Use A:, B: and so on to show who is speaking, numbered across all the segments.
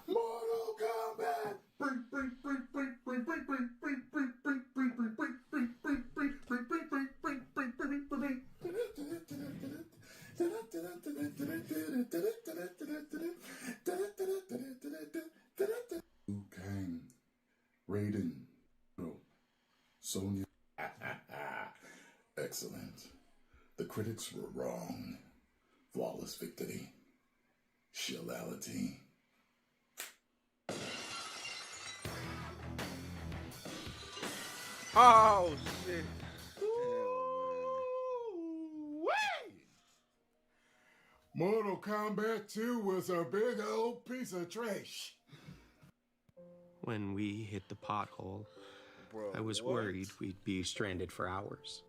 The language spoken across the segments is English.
A: Mortal Kombat. Liu Kang, Raiden, Sonya. Excellent. The critics were wrong. Flawless victory. Shillality.
B: Oh shit.
A: Mortal Kombat 2 was a big old piece of trash.
C: When we hit the pothole,
B: Bro,
C: I was
B: what?
C: worried we'd be stranded for hours.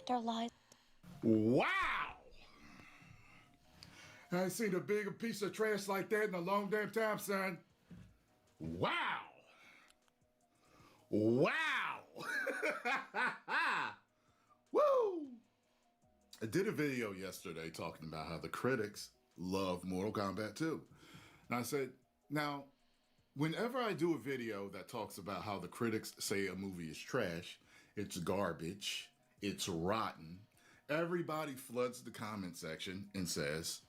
D: And our lives.
A: Wow! I ain't seen a bigger piece of trash like that in a long damn time, son. Wow! Wow! Woo! I did a video yesterday talking about how the critics love Mortal Kombat 2. And I said, now, whenever I do a video that talks about how the critics say a movie is trash, it's garbage, it's rotten, everybody floods the comment section and says,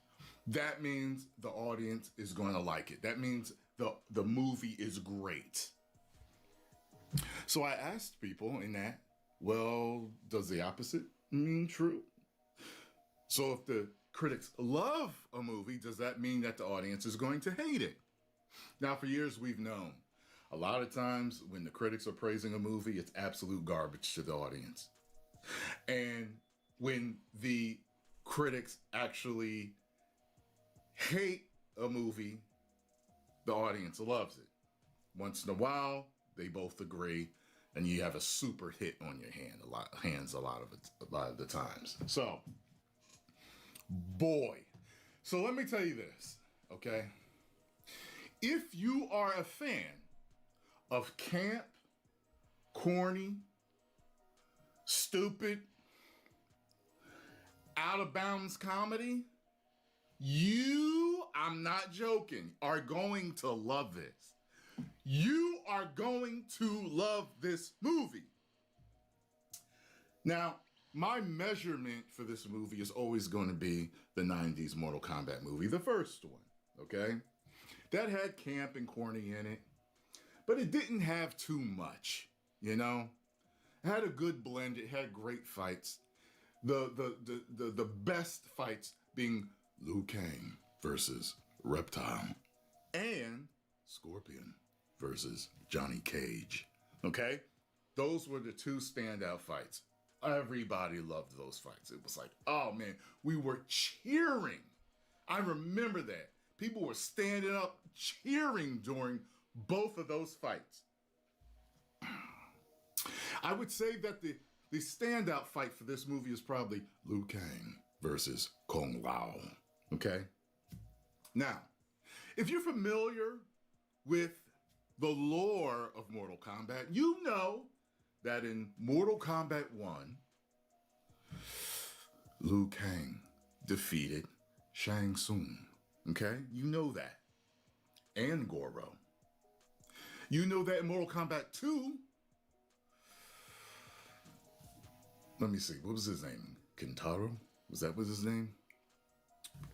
A: that means the audience is going to like it. That means the movie is great. So I asked people in that, well, does the opposite mean true? So if the critics love a movie, does that mean that the audience is going to hate it? Now, for years, we've known a lot of times when the critics are praising a movie, it's absolute garbage to the audience. And when the critics actually hate a movie, the audience loves it. Once in a while, they both agree, and you have a super hit on your hands a lot of the times. So, boy. So let me tell you this, okay? If you are a fan of camp, corny, stupid, out of bounds comedy, you, I'm not joking, are going to love this. You are going to love this movie. Now, my measurement for this movie is always going to be the 90s Mortal Kombat movie, the first one, okay? That had camp and corny in it, but it didn't have too much, you know? It had a good blend, it had great fights. The best fights being Liu Kang versus Reptile and Scorpion versus Johnny Cage, okay? Those were the two standout fights. Everybody loved those fights. It was like, oh man, we were cheering. I remember that. People were standing up cheering during both of those fights. I would say that the standout fight for this movie is probably Liu Kang versus Kung Lao, okay? Now, if you're familiar with the lore of Mortal Kombat, you know that in Mortal Kombat 1, Liu Kang defeated Shang Tsung, okay? You know that. And Goro. You know that in Mortal Kombat 2, let me see, what was his name? Kintaro? Was that his name?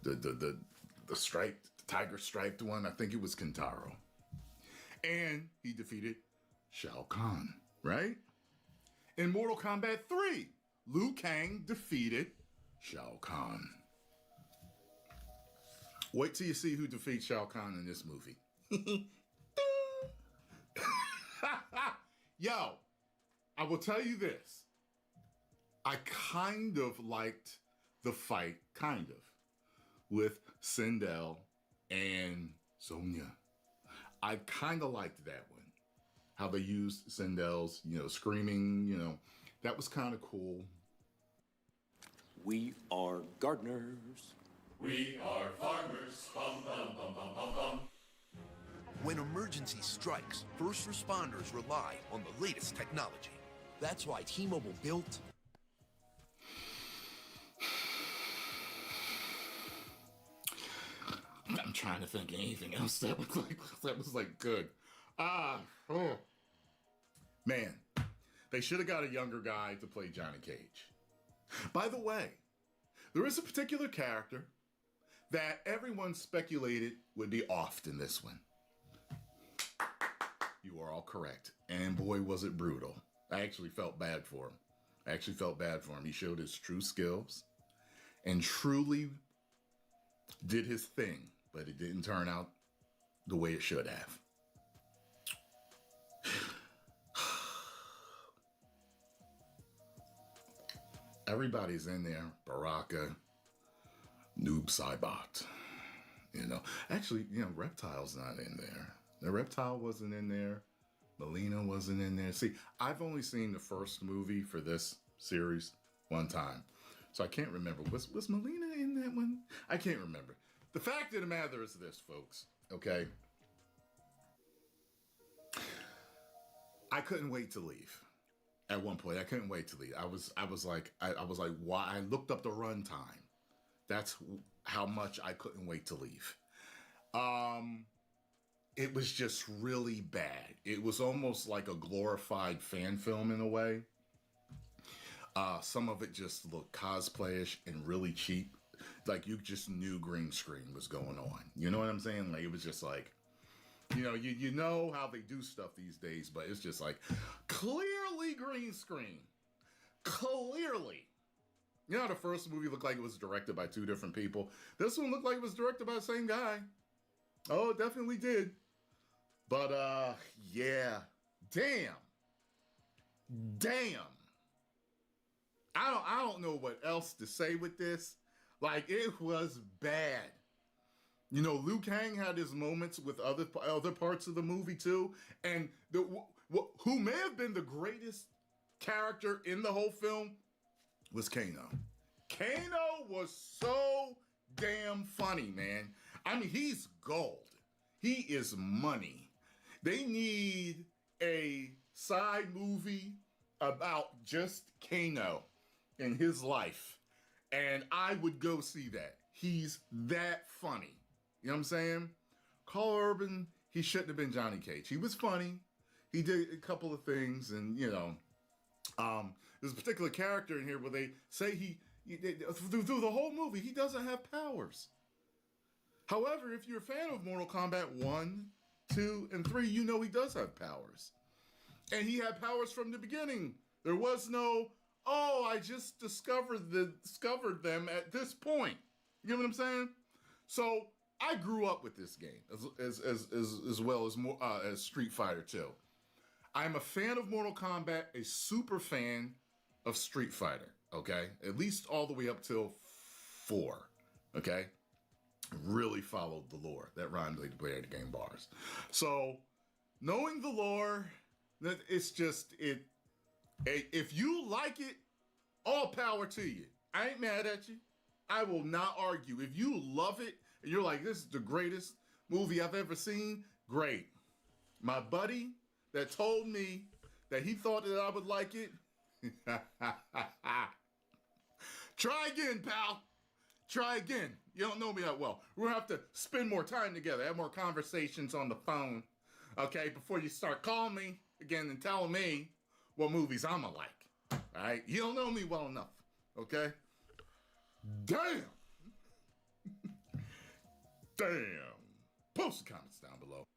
A: The striped, the tiger striped one? I think it was Kintaro. And he defeated Shao Kahn, right? In Mortal Kombat 3, Liu Kang defeated Shao Kahn. Wait till you see who defeats Shao Kahn in this movie. Yo, I will tell you this. I kind of liked the fight, with Sindel and Sonya. I kind of liked that one. How they used Sindel's, screaming, that was kind of cool.
E: We are gardeners.
F: We are farmers. Bum, bum, bum, bum, bum, bum.
G: When emergency strikes, first responders rely on the latest technology. That's why T-Mobile built...
A: I'm trying to think of anything else that was like good. Man, they should have got a younger guy to play Johnny Cage. By the way, there is a particular character that everyone speculated would be offed in this one. You are all correct. And boy, was it brutal. I actually felt bad for him. He showed his true skills and truly did his thing, but it didn't turn out the way it should have. Everybody's in there. Baraka, Noob Saibot. Actually, Reptile's not in there. The Reptile wasn't in there. Melina wasn't in there. See, I've only seen the first movie for this series one time. So I can't remember. Was Melina in that one? I can't remember. The fact of the matter is this, folks. Okay? I couldn't wait to leave. At one point, I couldn't wait to leave. I was like, why? I looked up the runtime. That's how much I couldn't wait to leave. It was just really bad. It was almost like a glorified fan film in a way. Some of it just looked cosplayish and really cheap. Like you just knew green screen was going on. You know what I'm saying? Like it was just like, you know how they do stuff these days, but it's just like clearly green screen. Clearly. You know how the first movie looked like it was directed by two different people? This one looked like it was directed by the same guy. Oh, it definitely did. But, yeah. Damn. I don't know what else to say with this. Like, it was bad. Liu Kang had his moments with other parts of the movie, too. And who may have been the greatest character in the whole film was Kano. Kano was so damn funny, man. I mean, he's gold. He is money. They need a side movie about just Kano and his life. And I would go see that. He's that funny. You know what I'm saying? Carl Urban, he shouldn't have been Johnny Cage. He was funny. He did a couple of things. And, there's a particular character in here where they say through the whole movie, he doesn't have powers. However, if you're a fan of Mortal Kombat 1, 2, and 3, you know he does have powers. And he had powers from the beginning. There was no, I just discovered them at this point. You know what I'm saying? So I grew up with this game as well as Street Fighter 2. I'm a fan of Mortal Kombat, a super fan of Street Fighter, okay? At least all the way up till 4, okay? Really followed the lore that Ron played the game bars. So, knowing the lore, it's just, if you like it, all power to you. I ain't mad at you. I will not argue. If you love it, and you're like, this is the greatest movie I've ever seen, great. My buddy that told me that he thought that I would like it, try again, pal. Try again. You don't know me that well. We're gonna have to spend more time together, have more conversations on the phone, okay, before you start calling me again and telling me what movies I'm gonna like. All right? You don't know me well enough, okay? Damn. Damn. Post the comments down below.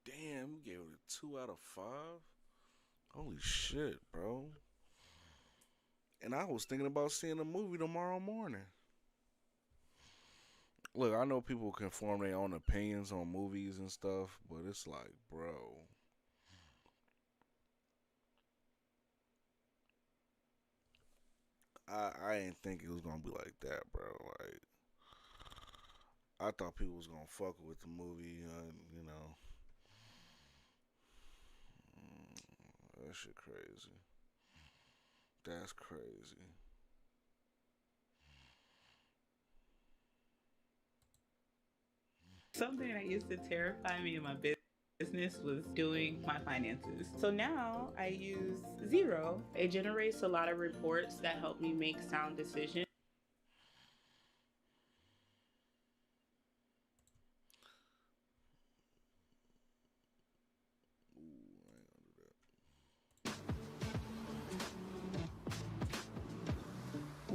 B: Damn, you gave it a 2 out of 5? Holy shit, bro. And I was thinking about seeing a movie tomorrow morning. Look, I know people can form their own opinions on movies and stuff, but it's like, bro. I didn't think it was gonna be like that, bro. Like, I thought people was gonna fuck with the movie, that shit crazy. That's crazy.
D: Something that used to terrify me in my business was doing my finances. So now I use Xero. It generates a lot of reports that help me make sound decisions.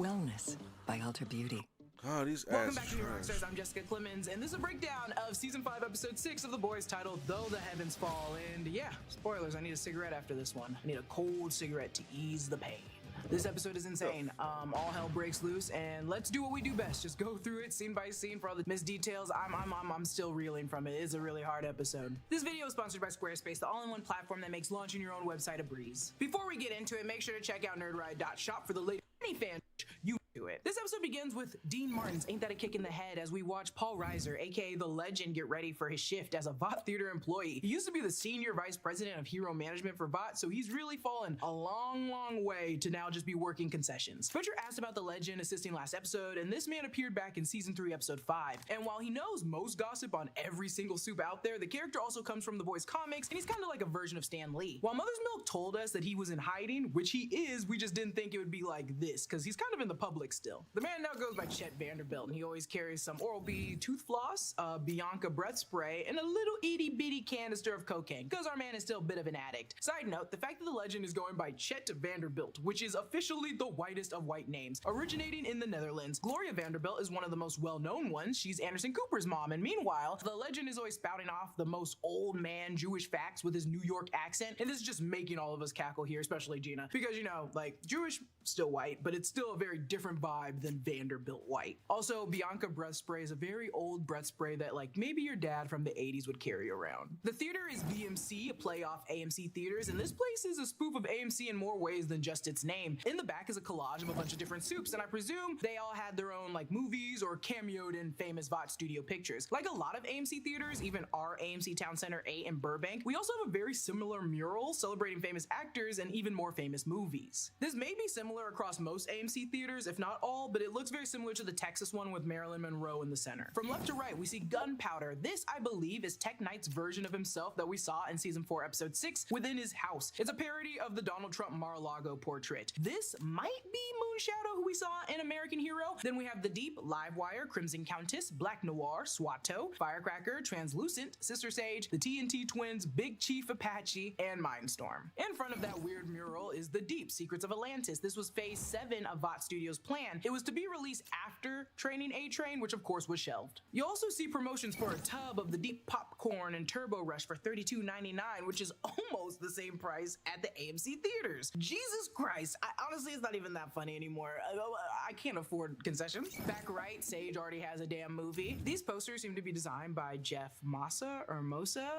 H: Wellness by Ulta Beauty.
B: God, these
I: Welcome
B: ads
I: back to New
B: trash.
I: Rockstars. I'm Jessica Clemens, and this is a breakdown of Season 5, Episode 6 of The Boys titled Though the Heavens Fall. And yeah, spoilers, I need a cigarette after this one. I need a cold cigarette to ease the pain. This episode is insane. All hell breaks loose, and let's do what we do best. Just go through it scene by scene for all the missed details. I'm still reeling from it. It's a really hard episode. This video is sponsored by Squarespace, the all-in-one platform that makes launching your own website a breeze. Before we get into it, make sure to check out nerdride.shop for the latest fan you do it. This episode begins with Dean Martin's Ain't That a Kick in the Head as we watch Paul Reiser, aka The Legend, get ready for his shift as a VOT theater employee. He used to be the senior vice president of hero management for VOT, so he's really fallen a long way to now just be working concessions. Butcher asked about The Legend assisting last episode, and this man appeared back in season 3, episode 5. And while he knows most gossip on every single soup out there, the character also comes from the Boys comics, and he's kind of like a version of Stan Lee. While Mother's Milk told us that he was in hiding, which he is, we just didn't think it would be like this, because he's kind of in the public still. The man now goes by Chet Vanderbilt, and he always carries some Oral-B tooth floss, Bianca breath spray, and a little itty bitty canister of cocaine, because our man is still a bit of an addict. Side note, the fact that The Legend is going by Chet Vanderbilt, which is officially the whitest of white names, originating in the Netherlands. Gloria Vanderbilt is one of the most well-known ones. She's Anderson Cooper's mom, and meanwhile, The Legend is always spouting off the most old man Jewish facts with his New York accent, and this is just making all of us cackle here, especially Gina, because, you know, like, Jewish, still white, but it's still a very different vibe than Vanderbilt white. Also, Bianca breath spray is a very old breath spray that, like, maybe your dad from the 80s would carry around. The theater is VMC, a play off AMC theaters, and this place is a spoof of AMC in more ways than just its name. In the back is a collage of a bunch of different soups, and I presume they all had their own, like, movies or cameoed in famous VOT studio pictures. Like a lot of AMC theaters, even our AMC Town Center 8 in Burbank, we also have a very similar mural celebrating famous actors and even more famous movies. This may be similar across most AMC theaters, if not all, but it looks very similar to the Texas one with Marilyn Monroe in the center. From left to right, we see Gunpowder. This, I believe, is Tech Knight's version of himself that we saw in season 4, episode 6, within his house. It's a parody of the Donald Trump Mar-a-Lago portrait. This might be Moonshadow, who we saw in American Hero. Then we have The Deep, Livewire, Crimson Countess, Black Noir, Swato, Firecracker, Translucent, Sister Sage, the TNT Twins, Big Chief Apache, and Mindstorm. In front of that weird mural is The Deep, Secrets of Atlantis. This was phase 7 of VOT Studios' plan. It was to be released after Training A-Train, which of course was shelved. You also see promotions for a tub of The Deep popcorn and Turbo Rush for $32.99, which is almost the same price at the AMC theaters. Jesus Christ, honestly, it's not even that funny anymore. I can't afford concessions. Back right, Sage already has a damn movie. These posters seem to be designed by Jeff Mossa,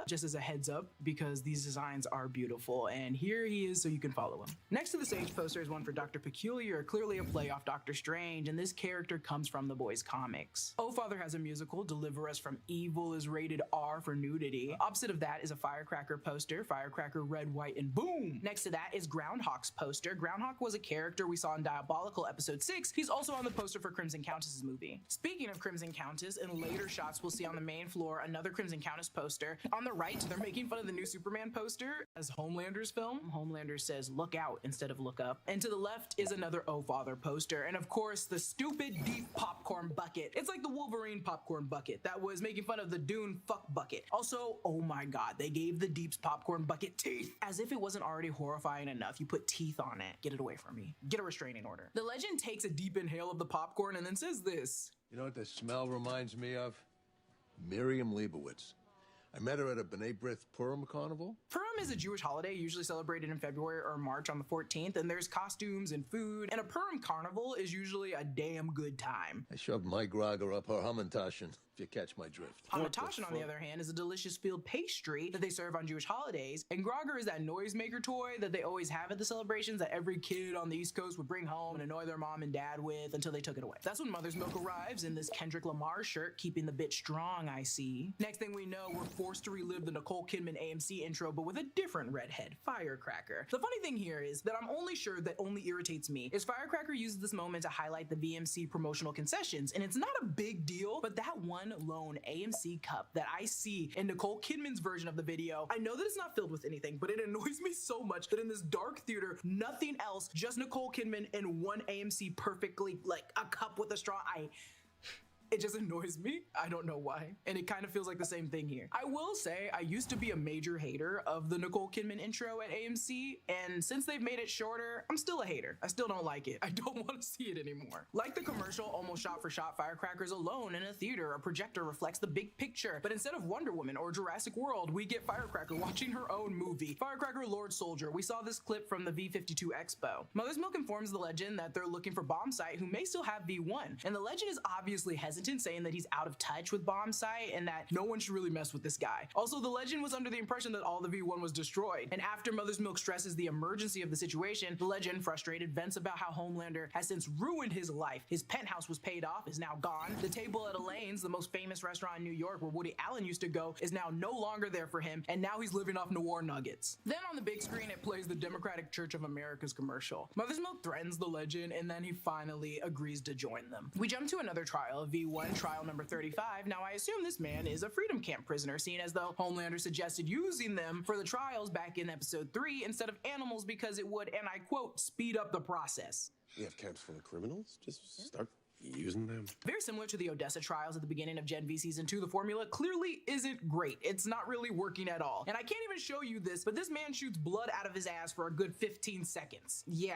I: just as a heads up, because these designs are beautiful, and here he is so you can follow him. Next to the Sage poster is one for Dr. Peculiar, clearly a play off Doctor Strange, and this character comes from the Boys comics. Oh Father has a musical, Deliver Us from Evil is rated R for nudity. Opposite of that is a Firecracker poster, Firecracker red, white, and boom! Next to that is Groundhawk's poster. Groundhawk was a character we saw in Diabolical episode 6. He's also on the poster for Crimson Countess's movie. Speaking of Crimson Countess, in later shots we'll see on the main floor another Crimson Countess poster. On the right, they're making fun of the new Superman poster as Homelander's film. Homelander says look out instead of look up. And to the left is another Oh Father poster, and of course the stupid Deep popcorn bucket. It's like the Wolverine popcorn bucket that was making fun of the Dune fuck bucket. Also, oh my god, they gave the Deep's popcorn bucket teeth. As if it wasn't already horrifying enough, you put teeth on it. Get it away from me. Get a restraining order. The Legend takes a deep inhale of the popcorn and then says this.
J: You know what the smell reminds me of? Miriam Leibowitz. I met her at a B'nai B'rith Purim carnival.
I: Purim is a Jewish holiday usually celebrated in February or March on the 14th, and there's costumes and food, and a Purim carnival is usually a damn good time.
J: I shoved my grogger up her Hamantashen, if you catch my drift.
I: Hamantashen, on the other hand, is a delicious filled pastry that they serve on Jewish holidays, and Grogger is that noisemaker toy that they always have at the celebrations that every kid on the East Coast would bring home and annoy their mom and dad with until they took it away. That's when Mother's Milk arrives in this Kendrick Lamar shirt, keeping the bitch strong, I see. Next thing we know, we're forced to relive the Nicole Kidman AMC intro, but with a different redhead, Firecracker. The funny thing here is that I'm only sure that only irritates me is Firecracker uses this moment to highlight the VMC promotional concessions, and it's not a big deal, but that one lone AMC cup that I see in Nicole Kidman's version of the video, I know that it's not filled with anything, but it annoys me so much that in this dark theater, nothing else, just Nicole Kidman and one AMC perfectly, like a cup with a straw. It just annoys me. I don't know why. And it kind of feels like the same thing here. I will say, I used to be a major hater of the Nicole Kidman intro at AMC, and since they've made it shorter, I'm still a hater. I still don't like it. I don't want to see it anymore. Like the commercial, almost shot for shot, Firecrackers alone in a theater. A projector reflects the big picture, but instead of Wonder Woman or Jurassic World, we get Firecracker watching her own movie, Firecracker Lord Soldier. We saw this clip from the V52 Expo. Mother's Milk informs the Legend that they're looking for Bombsight, who may still have V1, and the Legend is obviously hesitant, saying that he's out of touch with Bombsight and that no one should really mess with this guy. Also, the Legend was under the impression that all the V1 was destroyed, and after Mother's Milk stresses the emergency of the situation, the Legend, frustrated, vents about how Homelander has since ruined his life. His penthouse was paid off, is now gone. The table at Elaine's, the most famous restaurant in New York where Woody Allen used to go, is now no longer there for him, and now he's living off Noir nuggets. Then on the big screen, it plays the Democratic Church of America's commercial. Mother's Milk threatens the Legend, and then he finally agrees to join them. We jump to another trial, V1, trial number 35. Now, I assume this man is a freedom camp prisoner, seeing as though Homelander suggested using them for the trials back in episode 3 instead of animals because it would, and I quote, speed up the process.
K: We have camps full of criminals? Just start using them.
I: Very similar to the Odessa trials at the beginning of Gen V Season 2, the formula clearly isn't great. It's not really working at all. And I can't even show you this, but this man shoots blood out of his ass for a good 15 seconds. Yeah.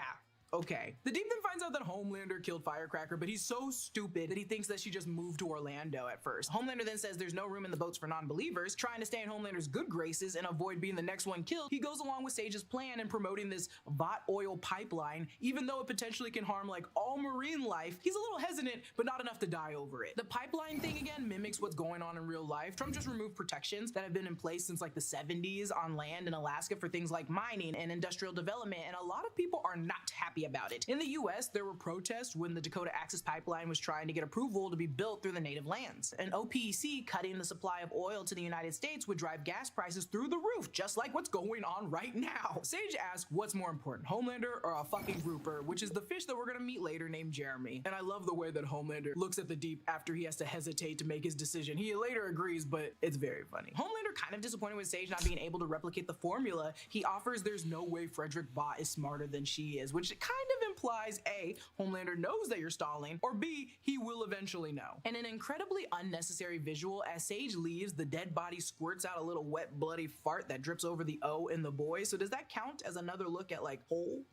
I: Okay. The Deep then finds out that Homelander killed Firecracker, but he's so stupid that he thinks that she just moved to Orlando at first. Homelander then says there's no room in the boats for non-believers. Trying to stay in Homelander's good graces and avoid being the next one killed, he goes along with Sage's plan in promoting this Vought oil pipeline, even though it potentially can harm like all marine life. He's a little hesitant, but not enough to die over it. The pipeline thing again mimics what's going on in real life. Trump just removed protections that have been in place since like the 70s on land in Alaska for things like mining and industrial development, and a lot of people are not happy about it. In the US, there were protests when the Dakota Access Pipeline was trying to get approval to be built through the native lands. And OPEC cutting the supply of oil to the United States would drive gas prices through the roof, just like what's going on right now. Sage asks, what's more important, Homelander or a fucking grouper, which is the fish that we're gonna meet later named Jeremy. And I love the way that Homelander looks at the Deep after he has to hesitate to make his decision. He later agrees, but it's very funny. Homelander kind of disappointed with Sage not being able to replicate the formula. He offers there's no way Frederick Vought is smarter than she is, which kind of implies A, Homelander knows that you're stalling, or B, he will eventually know. And an incredibly unnecessary visual, as Sage leaves, the dead body squirts out a little wet bloody fart that drips over the O in the boy. So does that count as another look at like hole?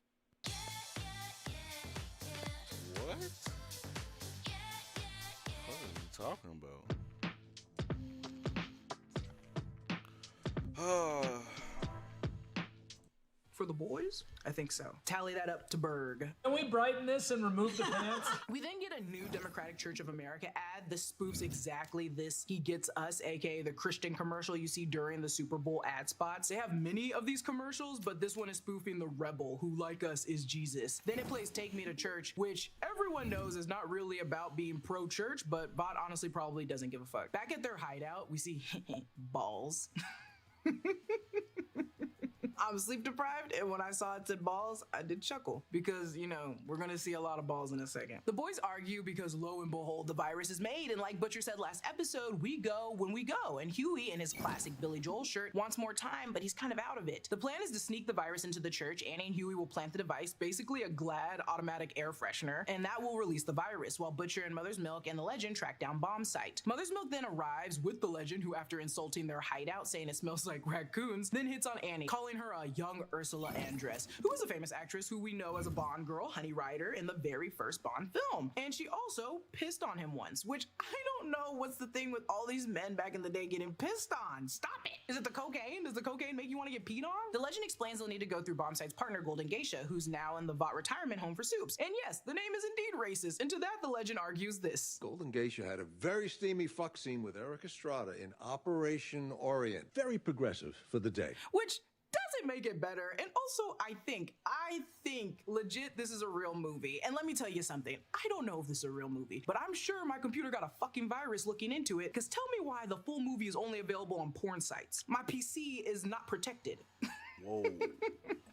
B: What? What are you talking about?
I: For the boys? I think so. Tally that up to Berg.
L: Can we brighten this and remove the pants?
I: We then get a new Democratic Church of America ad. The spoofs exactly this He Gets Us, aka the Christian commercial you see during the Super Bowl ad spots. They have many of these commercials, but this one is spoofing the rebel who, like us, is Jesus. Then it plays Take Me to Church, which everyone knows is not really about being pro-church, but Vought honestly probably doesn't give a fuck. Back at their hideout, we see balls. I'm sleep deprived, and when I saw it said balls, I did chuckle because, you know, we're gonna see a lot of balls in a second. The boys argue because lo and behold, the virus is made, and like Butcher said last episode, we go when we go, and Huey in his classic Billy Joel shirt wants more time, but he's kind of out of it. The plan is to sneak the virus into the church. Annie and Huey will plant the device, basically a Glad automatic air freshener, and that will release the virus, while Butcher and Mother's Milk and the Legend track down Bombsight. Mother's Milk then arrives with the Legend, who after insulting their hideout, saying it smells like raccoons, then hits on Annie, calling her a young Ursula Andress, who is a famous actress who we know as a Bond girl, Honey Rider, in the very first Bond film. And she also pissed on him once, which I don't know what's the thing with all these men back in the day getting pissed on. Stop it! Is it the cocaine? Does the cocaine make you want to get peed on? The Legend explains they'll need to go through Bombsight's partner, Golden Geisha, who's now in the Vought retirement home for soups. And yes, the name is indeed racist, and to that the Legend argues this.
J: Golden Geisha had a very steamy fuck scene with Eric Estrada in Operation Orient. Very progressive for the day.
I: Which doesn't make it better. And also, I think legit this is a real movie. And let me tell you something, I don't know if this is a real movie, but I'm sure my computer got a fucking virus looking into it, because tell me why the full movie is only available on porn sites. My PC is not protected.
B: Whoa.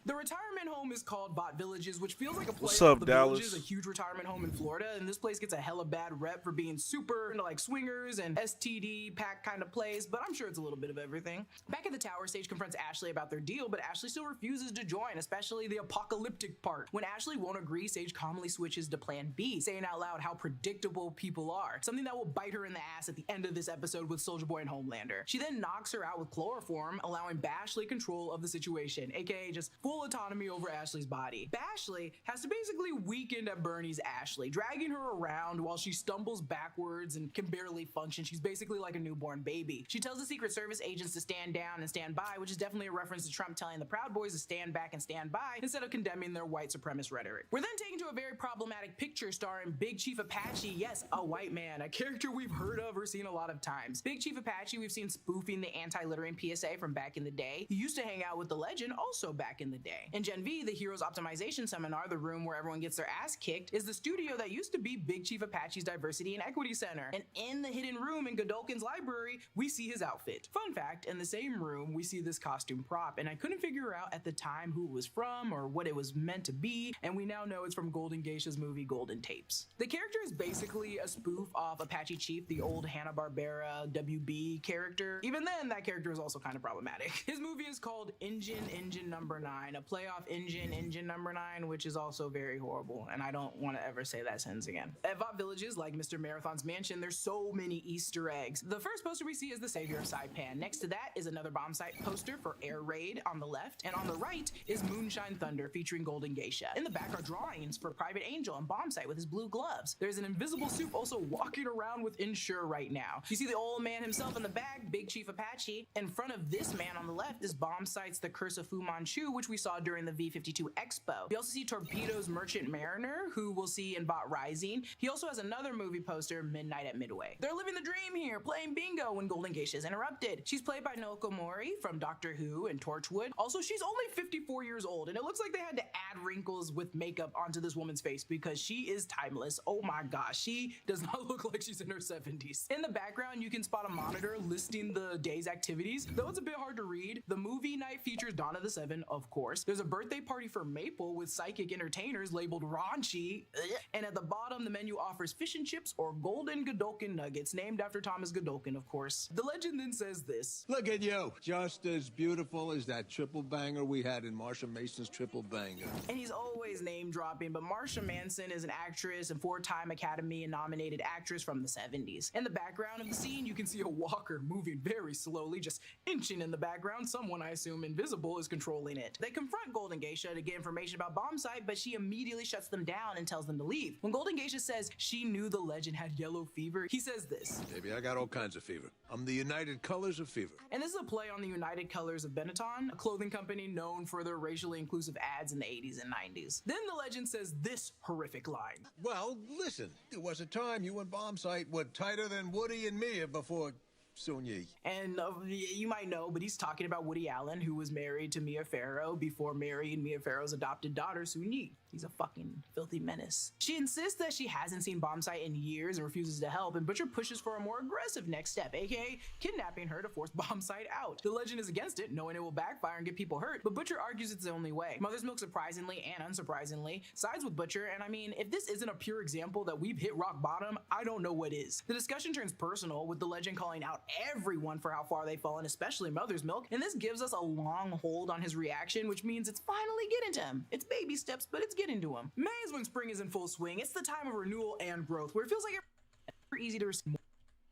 I: The retirement home is called Bot Villages, which feels like a play
B: What's
I: off
B: up,
I: The
B: Dallas?
I: Villages, a huge retirement home in Florida, and this place gets a hella bad rep for being super into like swingers and STD pack kind of plays, but I'm sure it's a little bit of everything. Back at the tower, Sage confronts Ashley about their deal, but Ashley still refuses to join, especially the apocalyptic part. When Ashley won't agree, Sage calmly switches to plan B, saying out loud how predictable people are, something that will bite her in the ass at the end of this episode with Soulja Boy and Homelander. She then knocks her out with chloroform, allowing Bashley control of the situation, aka just full autonomy over Ashley's body. Bashley has to basically weekend at Bernie's Ashley, dragging her around while she stumbles backwards and can barely function. She's basically like a newborn baby. She tells the Secret Service agents to stand down and stand by, which is definitely a reference to Trump telling the Proud Boys to stand back and stand by instead of condemning their white supremacist rhetoric. We're then taken to a very problematic picture starring Big Chief Apache, yes, a white man, a character we've heard of or seen a lot of times. Big Chief Apache we've seen spoofing the anti-littering PSA from back in the day. He used to hang out with the Legend also back in the day. In Gen V, the Heroes Optimization Seminar, the room where everyone gets their ass kicked, is the studio that used to be Big Chief Apache's Diversity and Equity Center. And in the hidden room in Godolkin's library, we see his outfit. Fun fact, in the same room, we see this costume prop, and I couldn't figure out at the time who it was from or what it was meant to be, and we now know it's from Golden Geisha's movie Golden Tapes. The character is basically a spoof off Apache Chief, the old Hanna-Barbera WB character. Even then, that character is also kind of problematic. His movie is called Engine Number 9, a play off Engine Number 9, which is also very horrible, and I don't want to ever say that sentence again. At Vought Villages, like Mr. Marathon's mansion, there's so many Easter eggs. The first poster we see is the Savior of Saipan. Next to that is another bomb site poster for Air Raid on the left, and on the right is Moonshine Thunder featuring Golden Geisha. In the back are drawings for Private Angel and Bomb Site with his blue gloves. There's an invisible soup also walking around with Ensure right now. You see the old man himself in the back, Big Chief Apache. In front of this man on the left is Bomb Site's The Curse of Fu Manchu, which we saw during the V52 Expo. We also see Torpedo's Merchant Mariner, who we'll see in Bot Rising. He also has another movie poster, Midnight at Midway. They're living the dream here, playing bingo when Golden Geisha is interrupted. She's played by Naoko Mori from Doctor Who and Torchwood. Also, she's only 54 years old, and it looks like they had to add wrinkles with makeup onto this woman's face because she is timeless. Oh my gosh, she does not look like she's in her 70s. In the background, you can spot a monitor listing the day's activities. Though it's a bit hard to read, the movie night features Dawn of the Seven, of course. There's a birthday party for Maple with psychic entertainers labeled raunchy. And at the bottom, the menu offers fish and chips or golden Godolkin nuggets, named after Thomas Godolkin, of course. The legend then says this.
J: Look at you, just as beautiful as that triple banger we had in Marsha Mason's Triple Banger.
I: And he's always name dropping, but Marsha Manson is an actress and 4-time Academy nominated actress from the 70s. In the background of the scene, you can see a walker moving very slowly, just inching in the background. Someone, I assume invisible, is controlling it. They confront Golden Geisha to get information about Bomb Site, but she immediately shuts them down and tells them to leave. When Golden Geisha says she knew the Legend had yellow fever, he says this.
J: Baby, I got all kinds of fever. I'm the United Colors of Fever.
I: And this is a play on the United Colors of Benetton, a clothing company known for their racially inclusive ads in the 80s and 90s. Then the Legend says this horrific line.
J: Well, listen, there was a time you and Bomb Site were tighter than Woody and Mia before Soon Yi.
I: And you might know, but he's talking about Woody Allen, who was married to Mia Farrow before marrying Mia Farrow's adopted daughter, Soon Yi. He's a fucking filthy menace. She insists that she hasn't seen Bomb Site in years and refuses to help, and Butcher pushes for a more aggressive next step, aka kidnapping her to force Bomb Site out. The Legend is against it, knowing it will backfire and get people hurt, but Butcher argues it's the only way. Mother's Milk, surprisingly and unsurprisingly, sides with Butcher, and I mean, if this isn't a pure example that we've hit rock bottom, I don't know what is. The discussion turns personal, with the Legend calling out everyone for how far they've fallen, especially Mother's Milk, and this gives us a long hold on his reaction, which means it's finally getting to him. It's baby steps, but it's getting to him. May is when spring is in full swing. It's the time of renewal and growth, where it feels like it's easy to receive.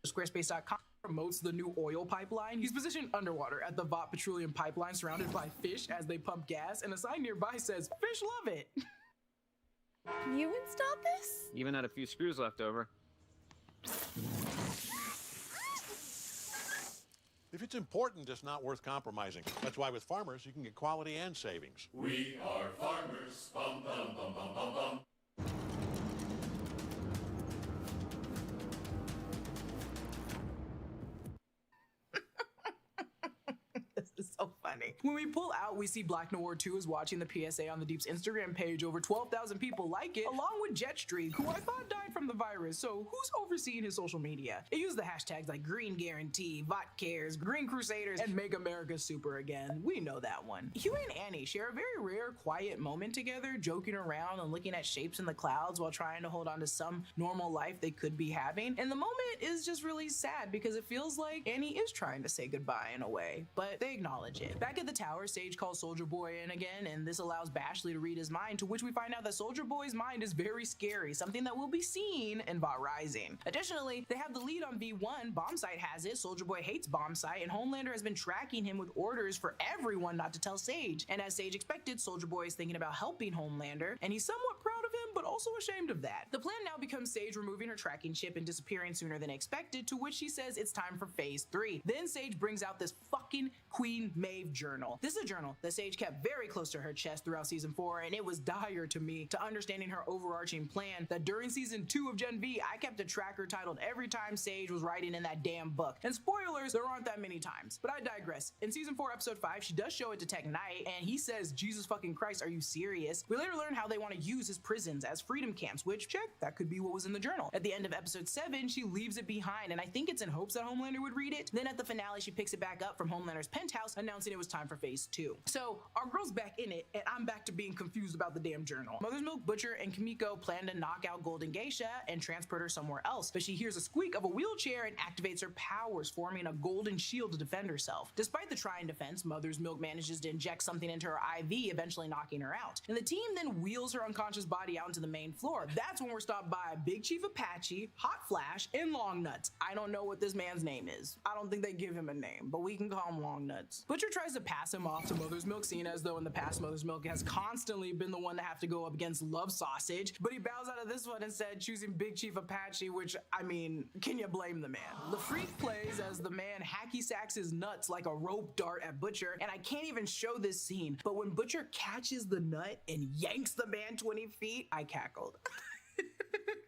I: Squarespace.com promotes the new oil pipeline. He's positioned underwater at the Vought Petroleum Pipeline, surrounded by fish as they pump gas, and a sign nearby says, "Fish love it."
M: You installed this?
C: Even had a few screws left over.
N: If it's important, it's not worth compromising. That's why with Farmers, you can get quality and savings.
F: We are farmers. Bum, bum, bum, bum, bum, bum.
I: This is so funny. When we pull out, we see Black Noir 2 is watching the PSA on the Deep's Instagram page. Over 12,000 people like it, along with Jetstreak, who I thought died from the virus. So who's overseeing his social media? It used the hashtags like Green Guarantee, Vot Cares, Green Crusaders, and Make America Super Again. We know that one. Huey and Annie share a very rare, quiet moment together, joking around and looking at shapes in the clouds while trying to hold on to some normal life they could be having. And the moment is just really sad because it feels like Annie is trying to say goodbye in a way, but they acknowledge it. Back at the tower, Sage calls Soldier Boy in again, and this allows Bashley to read his mind, to which we find out that Soldier Boy's mind is very scary, something that will be seen in Vought Rising. Additionally, they have the lead on V1. Bombsight has it. Soldier Boy hates Bombsight, and Homelander has been tracking him with orders for everyone not to tell Sage. And as Sage expected, Soldier Boy is thinking about helping Homelander, and he's somewhat proud of him, but also ashamed of that. The plan now becomes Sage removing her tracking chip and disappearing sooner than expected, to which she says it's time for phase 3. Then Sage brings out this fucking Queen Maeve journal. This is a journal that Sage kept very close to her chest throughout season 4, and it was dire to me to understanding her overarching plan that during season 2 of Gen V, I kept a tracker titled every time Sage was writing in that damn book. And spoilers, there aren't that many times, but I digress. In season 4, episode 5, she does show it to Tech Knight, and he says, Jesus fucking Christ, are you serious? We later learn how they want to use his prisons as freedom camps, which, check, that could be what was in the journal. At the end of episode 7, she leaves it behind, and I think it's in hopes that Homelander would read it. Then at the finale, she picks it back up from Homelander's penthouse, announcing it was time for phase 2. So our girl's back in it, and I'm back to being confused about the damn journal. Mother's Milk, Butcher, and Kimiko plan to knock out Golden Geisha and transport her somewhere else, but she hears a squeak of a wheelchair and activates her powers, forming a golden shield to defend herself. Despite the trying defense, Mother's Milk manages to inject something into her IV, eventually knocking her out. And the team then wheels her unconscious body out into the main floor. That's when we're stopped by Big Chief Apache, Hot Flash, and Long Nuts. I don't know what this man's name is. I don't think they give him a name, but we can call him Long Nuts. Butcher tries to pass him off to Mother's Milk, seeing as though in the past Mother's Milk has constantly been the one to have to go up against Love Sausage, but he bows out of this one instead, choosing Big Chief Apache, which, I mean, can you blame the man? The Freak plays as the man hacky sacks his nuts like a rope dart at Butcher, and I can't even show this scene, but when Butcher catches the nut and yanks the man 20 feet, I cackled.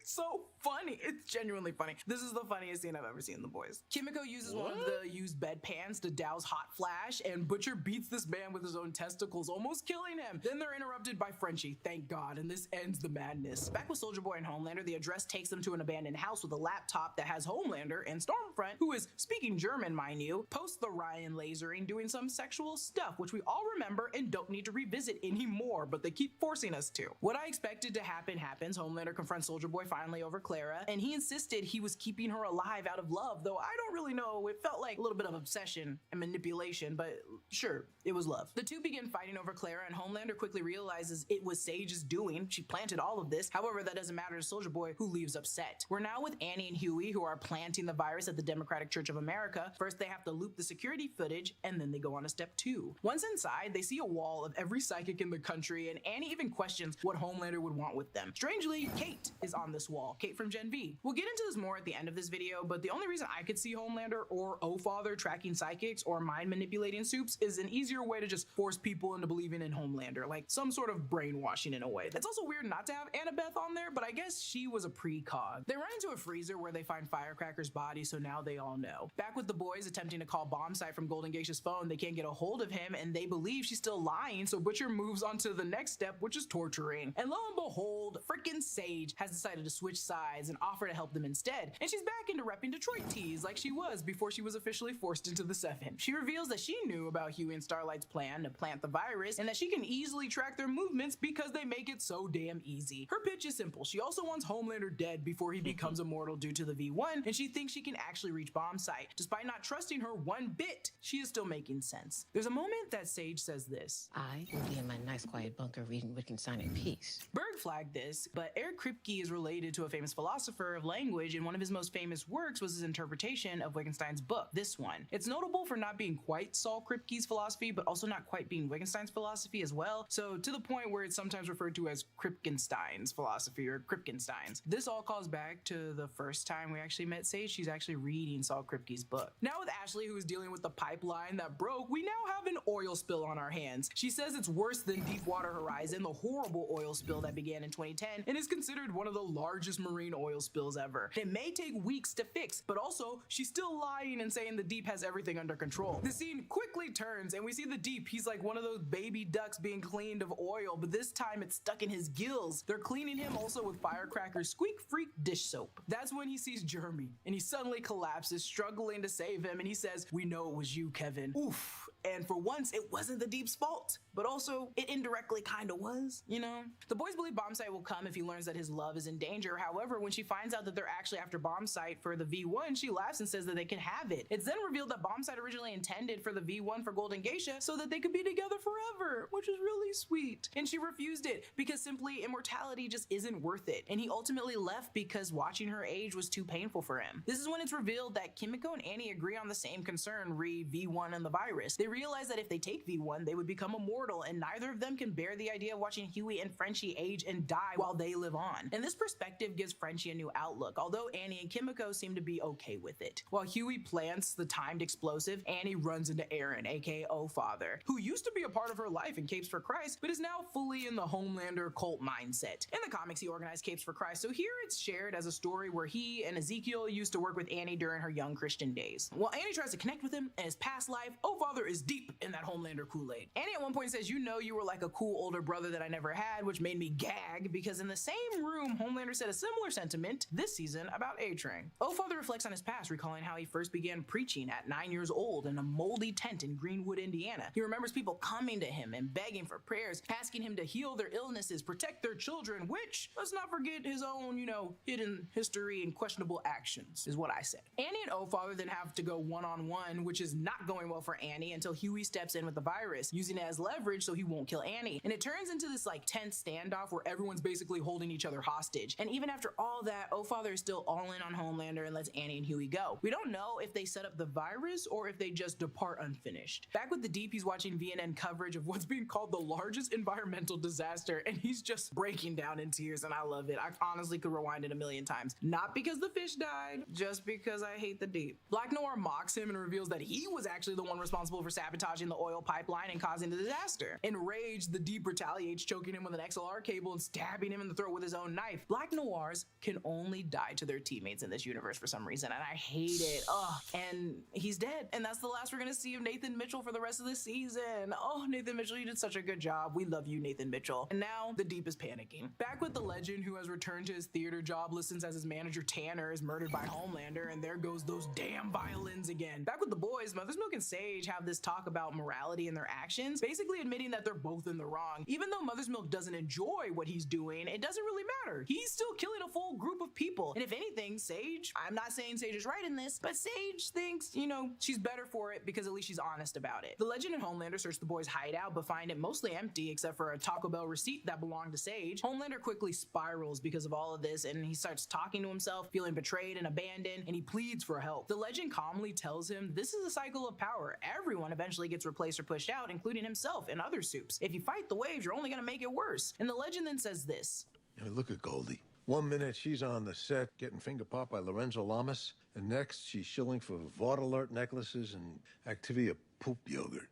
I: So funny. It's genuinely funny. This is the funniest scene I've ever seen in The Boys. Kimiko uses one of the used bedpans to douse Hot Flash, and Butcher beats this man with his own testicles, almost killing him. Then they're interrupted by Frenchie, thank God, and this ends the madness. Back with Soldier Boy and Homelander, the address takes them to an abandoned house with a laptop that has Homelander, and Stormfront, who is speaking German, mind you, posts the Ryan lasering doing some sexual stuff, which we all remember and don't need to revisit anymore, but they keep forcing us to. What I expected to happen happens. Homelander confronts Soldier Boy finally over Clara, and he insisted he was keeping her alive out of love, though I don't really know. It felt like a little bit of obsession and manipulation, but sure, it was love. The two begin fighting over Clara, and Homelander quickly realizes it was Sage's doing. She planted all of this. However, that doesn't matter to Soldier Boy, who leaves upset. We're now with Annie and Huey, who are planting the virus at the Democratic Church of America. First, they have to loop the security footage, and then they go on to step 2. Once inside, they see a wall of every psychic in the country, and Annie even questions what Homelander would want with them. Strangely, Kate is on this wall. Kate from Gen V. We'll get into this more at the end of this video, but the only reason I could see Homelander or O-Father tracking psychics or mind manipulating soups is an easier way to just force people into believing in Homelander, like some sort of brainwashing in a way. It's also weird not to have Annabeth on there, but I guess she was a precog. They run into a freezer where they find Firecracker's body, so now they all know. Back with the boys attempting to call Bombsight from Golden Geisha's phone, they can't get a hold of him, and they believe she's still lying, so Butcher moves on to the next step, which is torturing. And lo and behold, frickin' Sage has decided to switch sides and offer to help them instead, and she's back into repping Detroit tees like she was before she was officially forced into the 7. She reveals that she knew about Huey and Starlight's plan to plant the virus, and that she can easily track their movements because they make it so damn easy. Her pitch is simple. She also wants Homelander dead before he becomes immortal due to the V1, and she thinks she can actually reach Bombsight. Despite not trusting her one bit, she is still making sense. There's a moment that Sage says this:
O: I will be in my nice quiet bunker reading Wittgenstein in peace.
I: Berg flagged this, but Eric Kripke is related to a famous philosopher of language, and one of his most famous works was his interpretation of Wittgenstein's book, this one. It's notable for not being quite Saul Kripke's philosophy, but also not quite being Wittgenstein's philosophy as well, so to the point where it's sometimes referred to as Kripkenstein's philosophy or Kripkenstein's. This all calls back to the first time we actually met Sage. She's actually reading Saul Kripke's book. Now with Ashley, who is dealing with the pipeline that broke, we now have an oil spill on our hands. She says it's worse than Deepwater Horizon, the horrible oil spill that began in 2010 and is considered one of the largest largest marine oil spills ever. It may take weeks to fix, but also she's still lying and saying the Deep has everything under control. The scene quickly turns and we see the Deep. He's like one of those baby ducks being cleaned of oil, but this time it's stuck in his gills. They're cleaning him also with Firecracker's Squeak Freak dish soap. That's when he sees Jeremy and he suddenly collapses, struggling to save him, and he says, "We know it was you, Kevin." Oof. And for once, it wasn't the Deep's fault, but also it indirectly kind of was, you know? The boys believe Bombsight will come if he learns that his love is in danger. However, when she finds out that they're actually after Bombsight for the V1, she laughs and says that they can have it. It's then revealed that Bombsight originally intended for the V1 for Golden Geisha so that they could be together forever, which is really sweet. And she refused it because simply immortality just isn't worth it. And he ultimately left because watching her age was too painful for him. This is when it's revealed that Kimiko and Annie agree on the same concern, re V1 and the virus. They realize that if they take V1, they would become immortal, and neither of them can bear the idea of watching Huey and Frenchie age and die while they live on. And this perspective gives Frenchie a new outlook, although Annie and Kimiko seem to be okay with it. While Huey plants the timed explosive, Annie runs into Aaron, aka O-Father, who used to be a part of her life in Capes for Christ, but is now fully in the Homelander cult mindset. In the comics, he organized Capes for Christ, so here it's shared as a story where he and Ezekiel used to work with Annie during her young Christian days. While Annie tries to connect with him in his past life, O-Father is deep in that Homelander Kool-Aid. Annie at one point says, "You know, you were like a cool older brother that I never had," which made me gag because in the same room, Homelander said a similar sentiment this season about A-Train. O-Father reflects on his past, recalling how he first began preaching at 9 years old in a moldy tent in Greenwood, Indiana. He remembers people coming to him and begging for prayers, asking him to heal their illnesses, protect their children, which, let's not forget his own, hidden history and questionable actions, is what I said. Annie and O-Father then have to go one-on-one, which is not going well for Annie until Huey steps in with the virus, using it as leverage so he won't kill Annie. And it turns into this tense standoff where everyone's basically holding each other hostage. And even after all that, O-Father is still all in on Homelander and lets Annie and Huey go. We don't know if they set up the virus or if they just depart unfinished. Back with the Deep, he's watching VNN coverage of what's being called the largest environmental disaster, and he's just breaking down in tears, and I love it. I honestly could rewind it a million times. Not because the fish died, just because I hate the Deep. Black Noir mocks him and reveals that he was actually the one responsible for sabotaging the oil pipeline and causing the disaster. Enraged, the Deep retaliates, choking him with an XLR cable and stabbing him in the throat with his own knife. Black Noirs can only die to their teammates in this universe for some reason, and I hate it. Ugh. And he's dead, and that's the last we're gonna see of Nathan Mitchell for the rest of the season. Oh, Nathan Mitchell, you did such a good job. We love you, Nathan Mitchell. And now the Deep is panicking. Back with the Legend, who has returned to his theater job, listens as his manager Tanner is murdered by Homelander, and there goes those damn violins again. Back with the boys, Mother's Milk and Sage have this talk about morality in their actions, basically admitting that they're both in the wrong. Even though Mother's Milk doesn't enjoy what he's doing, it doesn't really matter. He's still killing a full group of people. And if anything, Sage, I'm not saying Sage is right in this, but Sage thinks, she's better for it because at least she's honest about it. The Legend and Homelander search the boys' hideout, but find it mostly empty except for a Taco Bell receipt that belonged to Sage. Homelander quickly spirals because of all of this, and he starts talking to himself, feeling betrayed and abandoned, and he pleads for help. The Legend calmly tells him this is a cycle of power. Everyone eventually gets replaced or pushed out, including himself and other soups. If you fight the waves, you're only gonna make it worse. And the Legend then says this.
J: Look at Goldie. One minute she's on the set getting finger popped by Lorenzo Lamas, and next she's shilling for Vought Alert necklaces and Activia poop yogurt.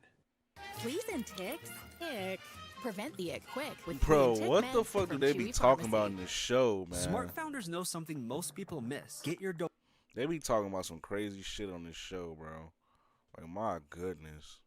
M: Fleas and ticks? Ick. Prevent the ick quick with
B: Bro,
M: flea and
B: what
M: tick
B: the
M: meds
B: fuck do
M: from
B: they be
M: Chewy
B: talking
M: Pharmacy.
B: about in this show, man?
P: Smart founders know something most people miss. Get your
B: They be talking about some crazy shit on this show, bro. Like, my goodness.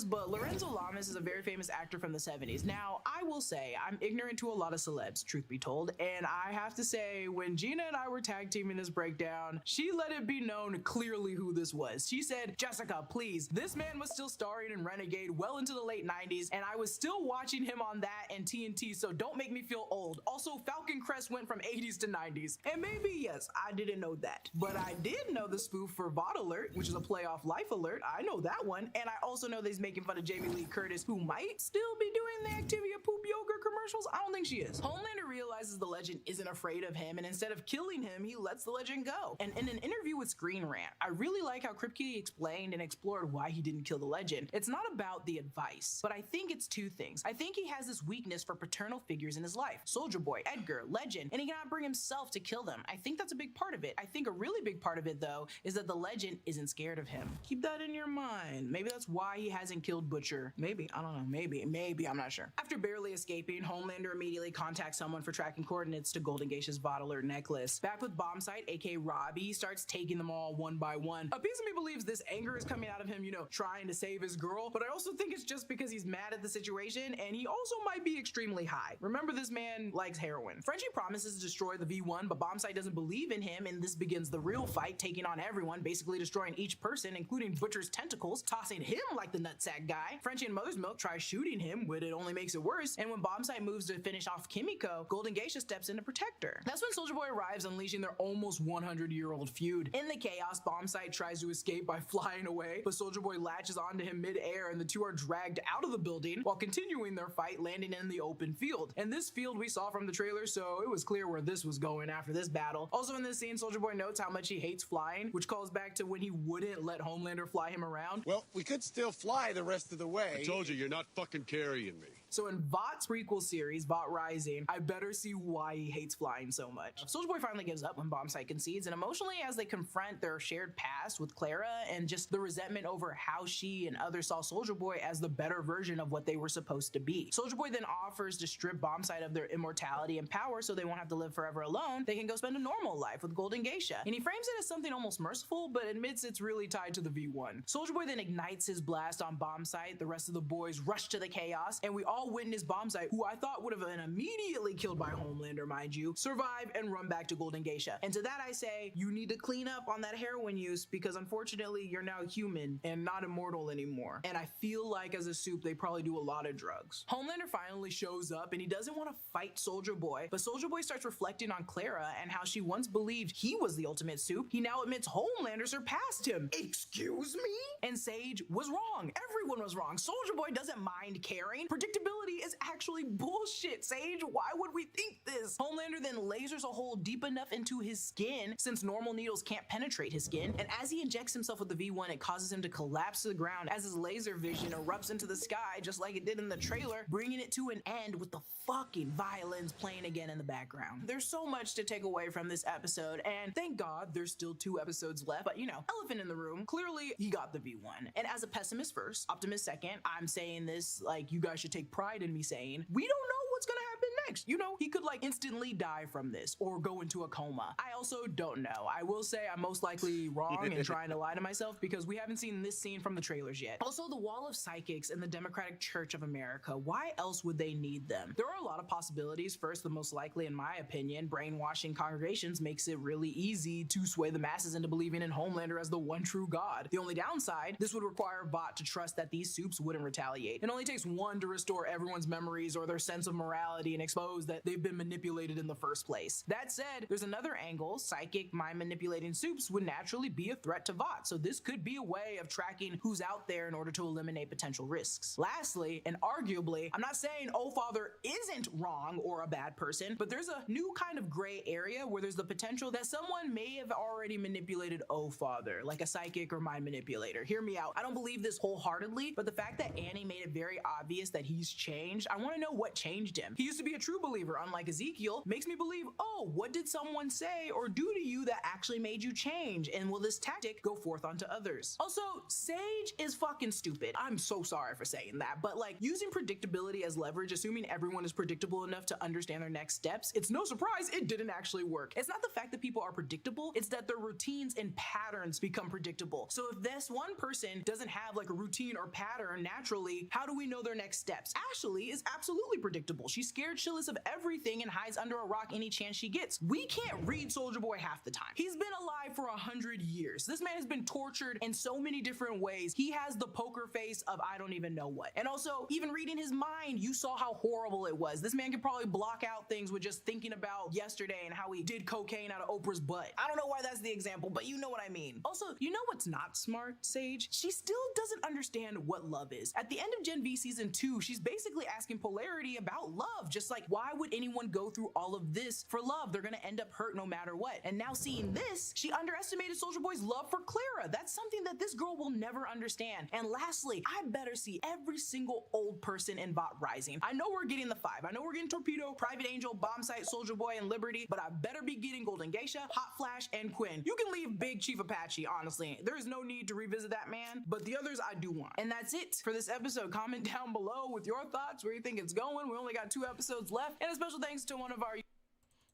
I: But Lorenzo Lamas is a very famous actor from the 70s. Now, I will say, I'm ignorant to a lot of celebs, truth be told, and I have to say, when Gina and I were tag teaming this breakdown, she let it be known clearly who this was. She said, "Jessica, please, this man was still starring in Renegade well into the late 90s, and I was still watching him on that and TNT, so don't make me feel old. Also, Falcon Crest went from 80s to 90s. And maybe, yes, I didn't know that. But I did know the spoof for Vought Alert, which is a play off Life Alert. I know that one, and I also know that he's making fun of Jamie Lee Curtis, who might still be doing the Activia poop yogurt commercials. I don't think she is. Homelander realizes the Legend isn't afraid of him, and instead of killing him, he lets the Legend go. And in an interview with Screen Rant, I really like how Kripke explained and explored why he didn't kill the Legend. It's not about the advice, but I think it's two things. I think he has this weakness for paternal figures in his life. Soldier Boy, Edgar, Legend, and he cannot bring himself to kill them. I think that's a big part of it. I think a really big part of it, though, is that the Legend isn't scared of him. Keep that in your mind. Maybe that's why he hasn't killed Butcher. Maybe, I don't know, maybe, I'm not sure. After barely escaping, Homelander immediately contacts someone for tracking coordinates to Golden Geisha's Vought Alert necklace. Back with Bombsight, aka Robbie, starts taking them all one by one. A piece of me believes this anger is coming out of him, you know, trying to save his girl, but I also think it's just because he's mad at the situation and he also might be extremely high. Remember, this man likes heroin. Frenchie promises to destroy the V1, but Bombsight doesn't believe in him, and this begins the real fight, taking on everyone, basically destroying each person, including Butcher's tentacles, tossing him like the nutsack guy. Frenchie and Mother's Milk try shooting him, but it only makes it worse, and when Bombsight moves to finish off Kimiko, Golden Geisha steps in to protect her. That's when Soulja Boy arrives, unleashing their almost 100-year-old feud. In the chaos, Bombsight tries to escape by flying away, but Soulja Boy latches onto him mid-air, and the two are dragged out of the building while continuing their fight, landing in the open field. And this field we saw from the trailer, so it was clear where this was going after this battle. Also in this scene, Soulja Boy notes how much he hates flying, which calls back to when he wouldn't let Homelander fly him around.
Q: Well, we could still fly the rest of the way.
K: I told you, you're not fucking carrying me.
I: So in Vought's prequel series, Vought Rising, I better see why he hates flying so much. Soulja Boy finally gives up when Bombsight concedes, and emotionally as they confront their shared past with Clara and just the resentment over how she and others saw Soulja Boy as the better version of what they were supposed to be. Soulja Boy then offers to strip Bombsight of their immortality and power so they won't have to live forever alone. They can go spend a normal life with Golden Geisha. And he frames it as something almost merciful, but admits it's really tied to the V1. Soulja Boy then ignites his blast on Bombsight. The rest of the boys rush to the chaos, and we all witness Bombsight, who I thought would have been immediately killed by Homelander, mind you, survive and run back to Golden Geisha. And to that I say, you need to clean up on that heroin use, because unfortunately you're now human and not immortal anymore. And I feel like as a soup, they probably do a lot of drugs. Homelander finally shows up and he doesn't want to fight Soulja Boy, but Soulja Boy starts reflecting on Clara and how she once believed he was the ultimate soup. He now admits Homelander surpassed him. Excuse me? And Sage was wrong. Everyone was wrong. Soulja Boy doesn't mind caring. Predictability is actually bullshit, Sage. Why would we think this? Homelander then lasers a hole deep enough into his skin since normal needles can't penetrate his skin, and as he injects himself with the V1, it causes him to collapse to the ground as his laser vision erupts into the sky just like it did in the trailer, bringing it to an end with the fucking violins playing again in the background. There's so much to take away from this episode, and thank God there's still 2 episodes left, but you know, elephant in the room, clearly he got the V1. And as a pessimist first, optimist second, I'm saying this like you guys should take pride in me saying, we don't know what's gonna happen next. You know, he could like instantly die from this or go into a coma. I also don't know. I will say I'm most likely wrong and trying to lie to myself because we haven't seen this scene from the trailers yet. Also, the wall of psychics in the Democratic Church of America, why else would they need them? There are a lot of possibilities. First, the most likely, in my opinion, brainwashing congregations makes it really easy to sway the masses into believing in Homelander as the one true God. The only downside, this would require Vought to trust that these soups wouldn't retaliate. It only takes one to restore everyone's memories or their sense of morality and expose that they've been manipulated in the first place. That said, there's another angle. Psychic mind manipulating soups would naturally be a threat to Vought, so this could be a way of tracking who's out there in order to eliminate potential risks. Lastly, and arguably, I'm not saying Father isn't wrong or a bad person, but there's a new kind of gray area where there's the potential that someone may have already manipulated Father, like a psychic or mind manipulator. Hear me out. I don't believe this wholeheartedly, but the fact that Annie made it very obvious that he's changed, I want to know what changed him. He used to be a true believer, unlike Ezekiel, makes me believe, oh, what did someone say or do to you that actually made you change? And will this tactic go forth onto others? Also, Sage is fucking stupid. I'm so sorry for saying that, but like using predictability as leverage, assuming everyone is predictable enough to understand their next steps, it's no surprise it didn't actually work. It's not the fact that people are predictable, it's that their routines and patterns become predictable. So if this one person doesn't have like a routine or pattern naturally, how do we know their next steps? Ashley is absolutely predictable. She's scared shitless of everything and hides under a rock any chance she gets. We can't read Soulja Boy half the time. He's been alive for 100 years. This man has been tortured in so many different ways. He has the poker face of I don't even know what. And also, even reading his mind, you saw how horrible it was. This man could probably block out things with just thinking about yesterday and how he did cocaine out of Oprah's butt. I don't know why that's the example, but you know what I mean. Also, you know what's not smart, Sage? She still doesn't understand what love is. At the end of Gen V Season 2, she's basically asking Polarity about love, just like why would anyone go through all of this for love? They're gonna end up hurt no matter what. And now seeing this, she underestimated Soulja Boy's love for Clara. That's something that this girl will never understand. And lastly, I better see every single old person in Bot Rising. I know we're getting the 5. I know we're getting Torpedo, Private Angel, Bombsight, Soulja Boy, and Liberty, but I better be getting Golden Geisha, Hot Flash, and Quinn. You can leave Big Chief Apache, honestly. There is no need to revisit that man, but the others I do want. And that's it for this episode. Comment down below with your thoughts, where you think it's going. We only got 2 episodes left, and a special thanks to one of our...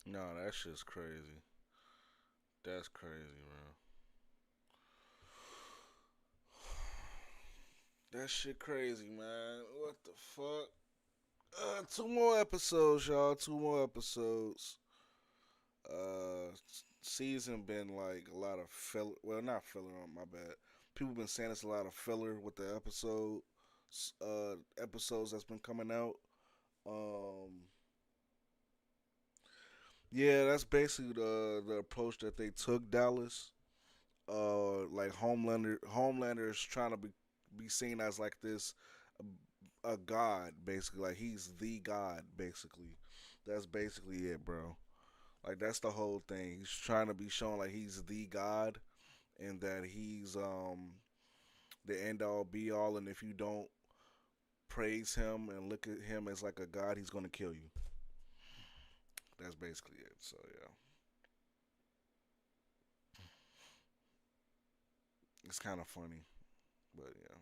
B: No, that shit's crazy. That's crazy, bro. That shit crazy, man. What the fuck? 2 more episodes, y'all. 2 more episodes. Season been like a lot of filler. Well, not filler, my bad. People been saying it's a lot of filler with the episodes that's been coming out. Yeah, that's basically the approach that they took, Dallas. Like Homelander is trying to be seen as like this a god, basically. Like he's the god, basically. That's basically it, bro. Like that's the whole thing. He's trying to be shown like he's the god, and that he's the end all be all. And if you don't praise him and look at him as like a god, he's gonna kill you. That's basically it. So yeah, it's kind of funny, but yeah.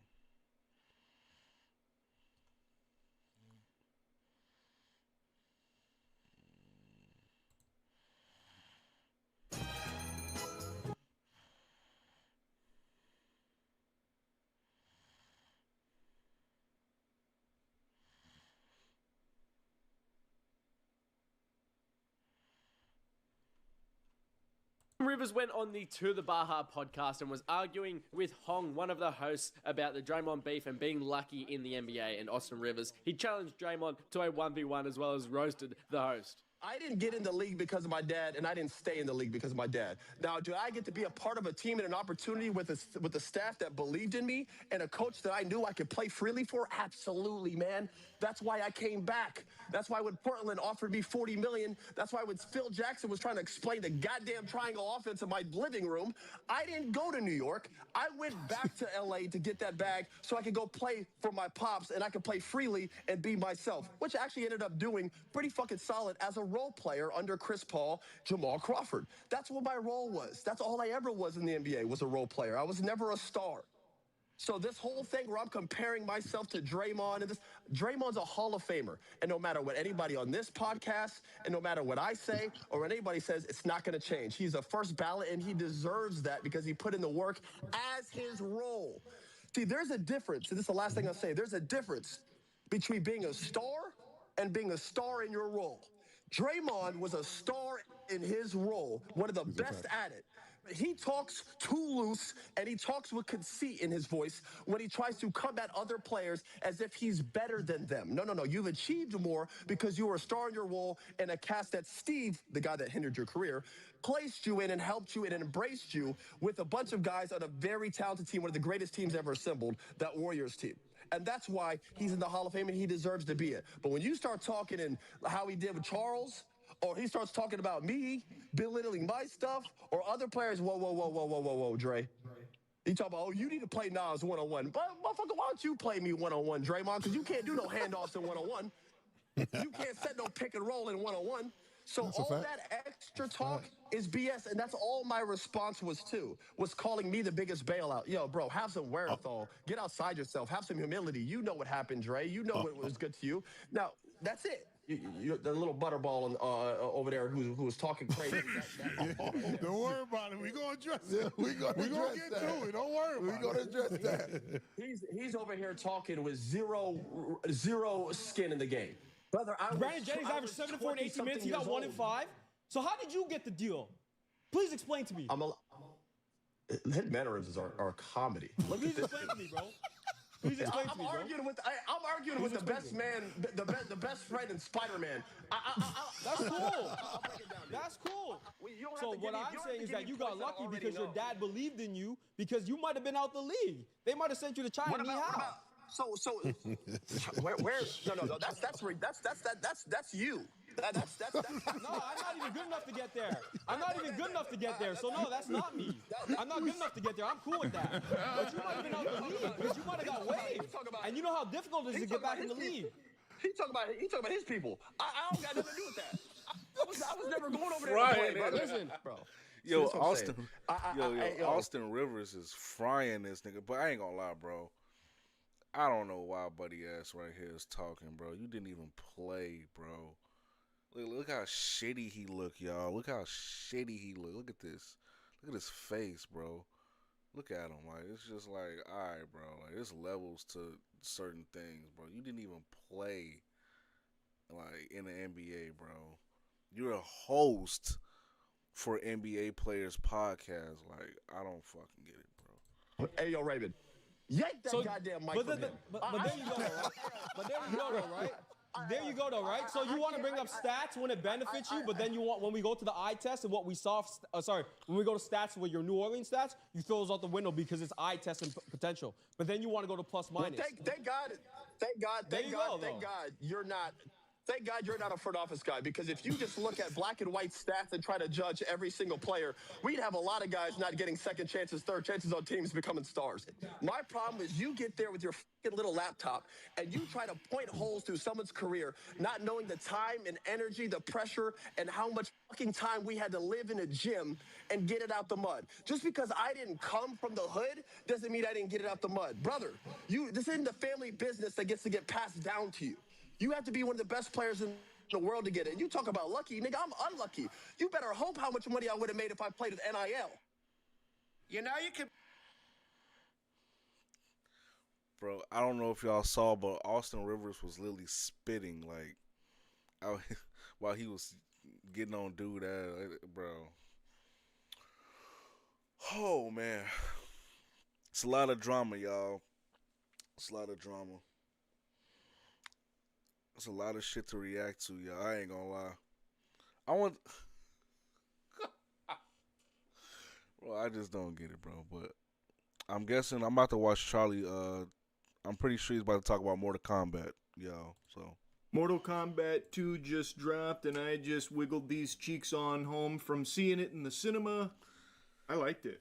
R: Rivers went on the To The Baja podcast and was arguing with Hong, one of the hosts, about the Draymond beef and being lucky in the NBA. And Austin Rivers, he challenged Draymond to a 1v1 as well as roasted the host.
Q: I didn't get in the league because of my dad, and I didn't stay in the league because of my dad. Now, do I get to be a part of a team and an opportunity with a staff that believed in me and a coach that I knew I could play freely for? Absolutely, man. That's why I came back. That's why when Portland offered me $40 million, that's why when Phil Jackson was trying to explain the goddamn triangle offense in my living room, I didn't go to New York. I went back to LA to get that bag so I could go play for my pops and I could play freely and be myself, which I actually ended up doing pretty fucking solid as a role player under Chris Paul, Jamal Crawford. That's what my role was. That's all I ever was in the NBA, was a role player. I was never a star. So this whole thing where I'm comparing myself to Draymond, and Draymond's a Hall of Famer. And no matter what anybody on this podcast, and no matter what I say, or what anybody says, it's not going to change. He's a first ballot, and he deserves that because he put in the work as his role. See, there's a difference, and this is the last thing I'll say. There's a difference between being a star and being a star in your role. Draymond was a star in his role, one of the best at it. He talks too loose, and he talks with conceit in his voice when he tries to come at other players as if he's better than them. No. You've achieved more because you were a star in your role in a cast that Steve, the guy that hindered your career, placed you in and helped you and embraced you with a bunch of guys on a very talented team, one of the greatest teams ever assembled, that Warriors team. And that's why he's in the Hall of Fame and he deserves to be it. But when you start talking and how he did with Charles, or he starts talking about me, belittling my stuff, or other players, whoa, Dre. He talk about, oh, you need to play Nas one-on-one. But motherfucker, why don't you play me one-on-one, Draymond? Because you can't do no handoffs in one-on-one. You can't set no pick and roll in one-on-one. So all that extra talk is BS, and that's all my response was to, was calling me the biggest bailout. Yo, bro, have some wherewithal. Get outside yourself. Have some humility. You know what happened, Dre. You know what was good to you. Now, that's it. The little butterball over there who was talking crazy.
A: Don't worry about it. We're going to address it. We're going to get to it. Don't worry about it. We're going to address that.
Q: He's over here talking with zero skin in the game. Brother,
S: Brandon Jennings averaged 7 to 4 in 18 minutes. He got 1 in 5. So how did you get the deal? Please explain to me.
Q: His mannerisms are comedy.
S: Please explain to me, bro. Please explain to me, bro.
Q: I'm arguing with the best man, the best friend in Spider-Man.
S: That's cool. That's cool. So what I'm saying is that you got lucky because your dad believed in you, because you might have been out the league. They might have sent you to China.
Q: So where no that's you. That's
S: No, I'm not even good enough to get there. I'm not even good enough to get there. So no, that's not me. I'm not good enough to get there. I'm cool with that. But you might have been out the league because you might have got waived. And you know how difficult it is to get back in the league.
Q: He talking about his people. I don't got nothing to do with that. I was never going over there
B: Right,
Q: to play, bro.
S: listen,
Q: bro.
B: Yo,
Q: That's what I'm saying.
B: Austin, Austin Rivers is frying this nigga. But I ain't gonna lie, bro. I don't know why buddy ass right here is talking, bro. You didn't even play, bro. Look how shitty he look, y'all. Look how shitty he look. Look at this. Look at his face, bro. Look at him. Like, it's just like, all right, bro. Like, there's levels to certain things, bro. You didn't even play, like, in the NBA, bro. You're a host for NBA Players Podcast. Like, I don't fucking get it, bro.
Q: Hey, yo, Raven. Yank that goddamn mic from him.
S: But there you go, though, right? But there you go, though, right? There you go, though, right? So you want to bring up stats when it benefits you, but then you want, when we go to the eye test and what we saw, when we go to stats with your New Orleans stats, you throw those out the window because it's eye test and potential. But then you want to go to plus minus.
Q: Well, thank God you're not. Thank God you're not a front office guy, because if you just look at black and white stats and try to judge every single player, we'd have a lot of guys not getting second chances, third chances on teams becoming stars. My problem is you get there with your fucking little laptop and you try to point holes through someone's career, not knowing the time and energy, the pressure, and how much fucking time we had to live in a gym and get it out the mud. Just because I didn't come from the hood doesn't mean I didn't get it out the mud. Brother, this isn't the family business that gets to get passed down to you. You have to be one of the best players in the world to get it. And you talk about lucky, nigga, I'm unlucky. You better hope how much money I would have made if I played with NIL.
I: You know you can.
B: Bro, I don't know if y'all saw, but Austin Rivers was literally spitting, like, out while he was getting on dude ass, bro. Oh, man. It's a lot of drama, y'all. It's a lot of drama. It's a lot of shit to react to, y'all. I ain't gonna lie. Bro, I just don't get it, bro. But I'm guessing I'm about to watch Charlie. I'm pretty sure he's about to talk about Mortal Kombat, y'all. So
T: Mortal Kombat 2 just dropped, and I just wiggled these cheeks on home from seeing it in the cinema. I liked it.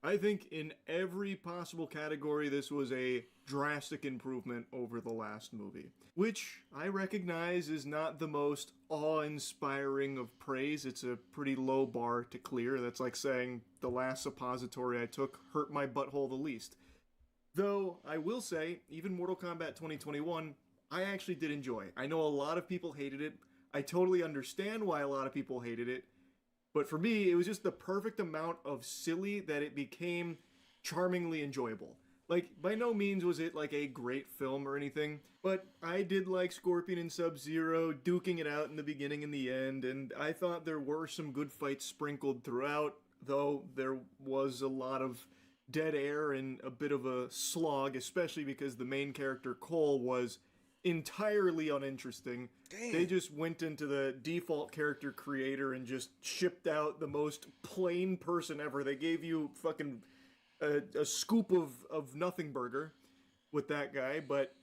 T: I think in every possible category, this was a drastic improvement over the last movie, which I recognize is not the most awe-inspiring of praise. It's a pretty low bar to clear. That's like saying the last suppository I took hurt my butthole the least. Though, I will say, even Mortal Kombat 2021, I actually did enjoy. I know a lot of people hated it. I totally understand why a lot of people hated it. But for me, it was just the perfect amount of silly that it became charmingly enjoyable. Like, by no means was it like a great film or anything, but I did like Scorpion and Sub-Zero duking it out in the beginning and the end, and I thought there were some good fights sprinkled throughout, though there was a lot of dead air and a bit of a slog, especially because the main character, Cole, was entirely uninteresting. Damn. They just went into the default character creator and just shipped out the most plain person ever. They gave you fucking a scoop of nothing burger with that guy, but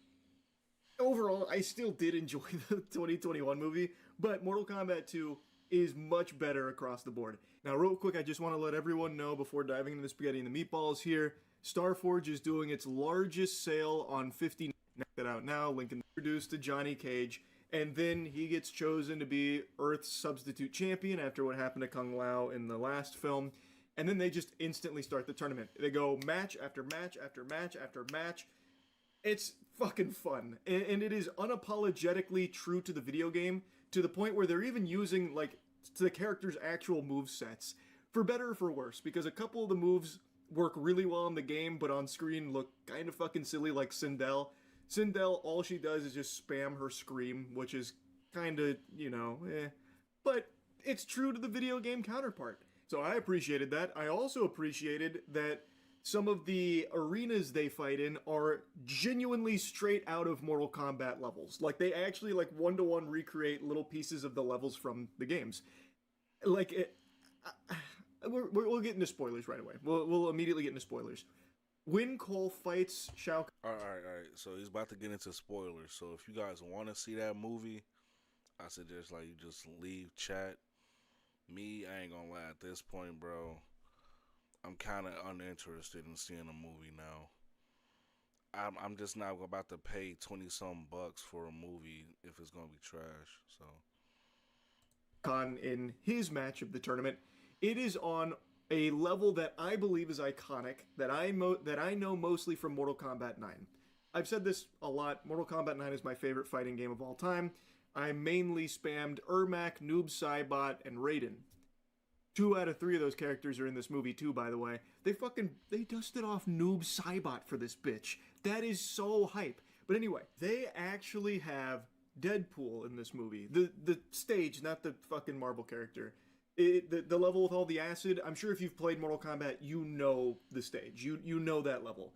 T: overall, I still did enjoy the 2021 movie, but Mortal Kombat 2 is much better across the board. Now, real quick, I just want to let everyone know before diving into the spaghetti and the meatballs here, Starforge is doing its largest sale on 50. Knock that out now. Lincoln introduced to Johnny Cage, and then he gets chosen to be Earth's substitute champion after what happened to Kung Lao in the last film. And then they just instantly start the tournament. They go match after match after match after match. It's fucking fun. And it is unapologetically true to the video game, to the point where they're even using, like, the character's actual move sets. For better or for worse, because a couple of the moves work really well in the game, but on screen look kind of fucking silly, like Sindel. Sindel, all she does is just spam her scream, which is kind of, you know, But it's true to the video game counterpart. So I appreciated that. I also appreciated that some of the arenas they fight in are genuinely straight out of Mortal Kombat levels. Like, they actually, like, one-to-one recreate little pieces of the levels from the games. Like, we'll get into spoilers right away. We'll immediately get into spoilers. when Cole fights Shao
B: All right. So he's about to get into spoilers. So if you guys want to see that movie, I suggest like you just leave chat. Me, I ain't gonna lie. At this point, bro, I'm kind of uninterested in seeing a movie now. I'm just not about to pay 20-some bucks for a movie if it's gonna be trash. So
T: Kahn in his match of the tournament, it is on a level that I believe is iconic, that I know mostly from Mortal Kombat 9. I've said this a lot. Mortal Kombat 9 is my favorite fighting game of all time. I mainly spammed Ermac, Noob Saibot, and Raiden. 2 out of 3 of those characters are in this movie too, by the way. They dusted off Noob Saibot for this bitch. That is so hype. But anyway, they actually have Deadpool in this movie. The stage, not the fucking Marvel character. The level with all the acid, I'm sure if you've played Mortal Kombat, you know the stage. You know that level.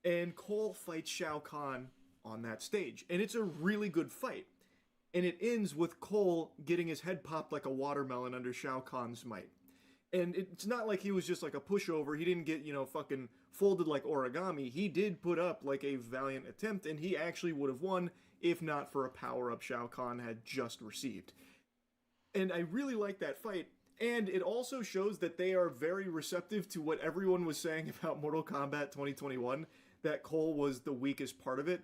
T: And Cole fights Shao Kahn on that stage. And it's a really good fight. And it ends with Cole getting his head popped like a watermelon under Shao Kahn's might. And it's not like he was just like a pushover. He didn't get, fucking folded like origami. He did put up like a valiant attempt, and he actually would have won if not for a power-up Shao Kahn had just received. And I really like that fight. And it also shows that they are very receptive to what everyone was saying about Mortal Kombat 2021, that Cole was the weakest part of it.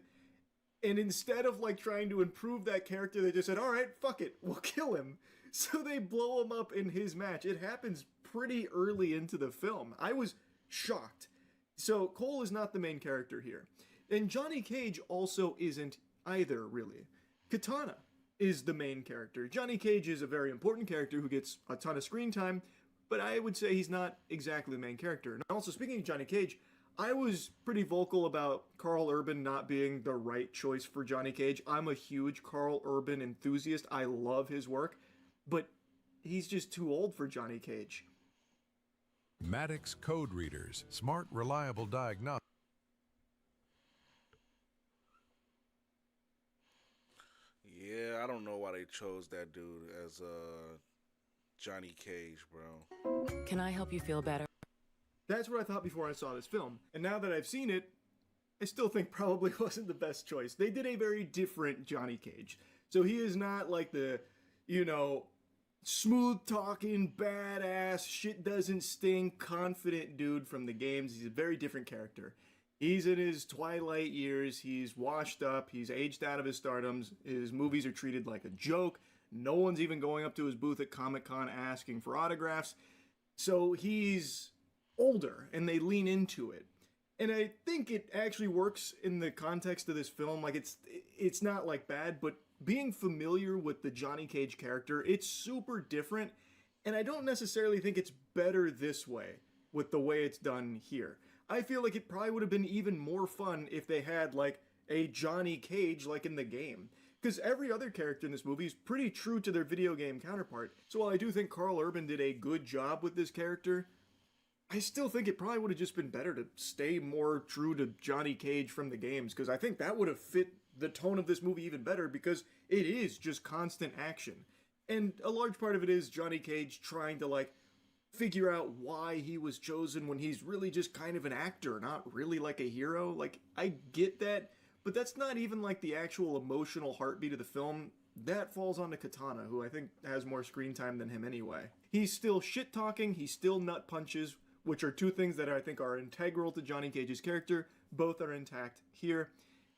T: And instead of like trying to improve that character, they just said, all right, fuck it, we'll kill him. So they blow him up in his match. It happens pretty early into the film. I was shocked. So Cole is not the main character here. And Johnny Cage also isn't either, really. Katana is the main character. Johnny Cage is a very important character who gets a ton of screen time, but I would say he's not exactly the main character. And also, speaking of Johnny Cage, I was pretty vocal about Karl Urban not being the right choice for Johnny Cage. I'm a huge Karl Urban enthusiast. I love his work, but he's just too old for Johnny Cage.
U: Maddox Code Readers, smart, reliable diagnostics.
B: yeah, I don't know why they chose that dude as Johnny Cage, bro.
H: Can I help you feel better?
T: That's what I thought before I saw this film. And now that I've seen it, I still think probably wasn't the best choice. They did a very different Johnny Cage. So he is not like the, smooth talking, badass, shit doesn't stink, confident dude from the games. He's a very different character. He's in his twilight years. He's washed up. He's aged out of his stardoms. His movies are treated like a joke. No one's even going up to his booth at Comic-Con asking for autographs. So he's older, and they lean into it. And I think it actually works in the context of this film. Like, it's not like bad, but being familiar with the Johnny Cage character, it's super different. And I don't necessarily think it's better this way with the way it's done here. I feel like it probably would have been even more fun if they had like a Johnny Cage like in the game. Because every other character in this movie is pretty true to their video game counterpart. So while I do think Karl Urban did a good job with this character, I still think it probably would have just been better to stay more true to Johnny Cage from the games, because I think that would have fit the tone of this movie even better, because it is just constant action. And a large part of it is Johnny Cage trying to like figure out why he was chosen when he's really just kind of an actor, not really like a hero. Like, I get that, but that's not even like the actual emotional heartbeat of the film. That falls onto Katana, who I think has more screen time than him anyway. He's still shit-talking, he's still nut punches, which are two things that I think are integral to Johnny Cage's character. Both are intact here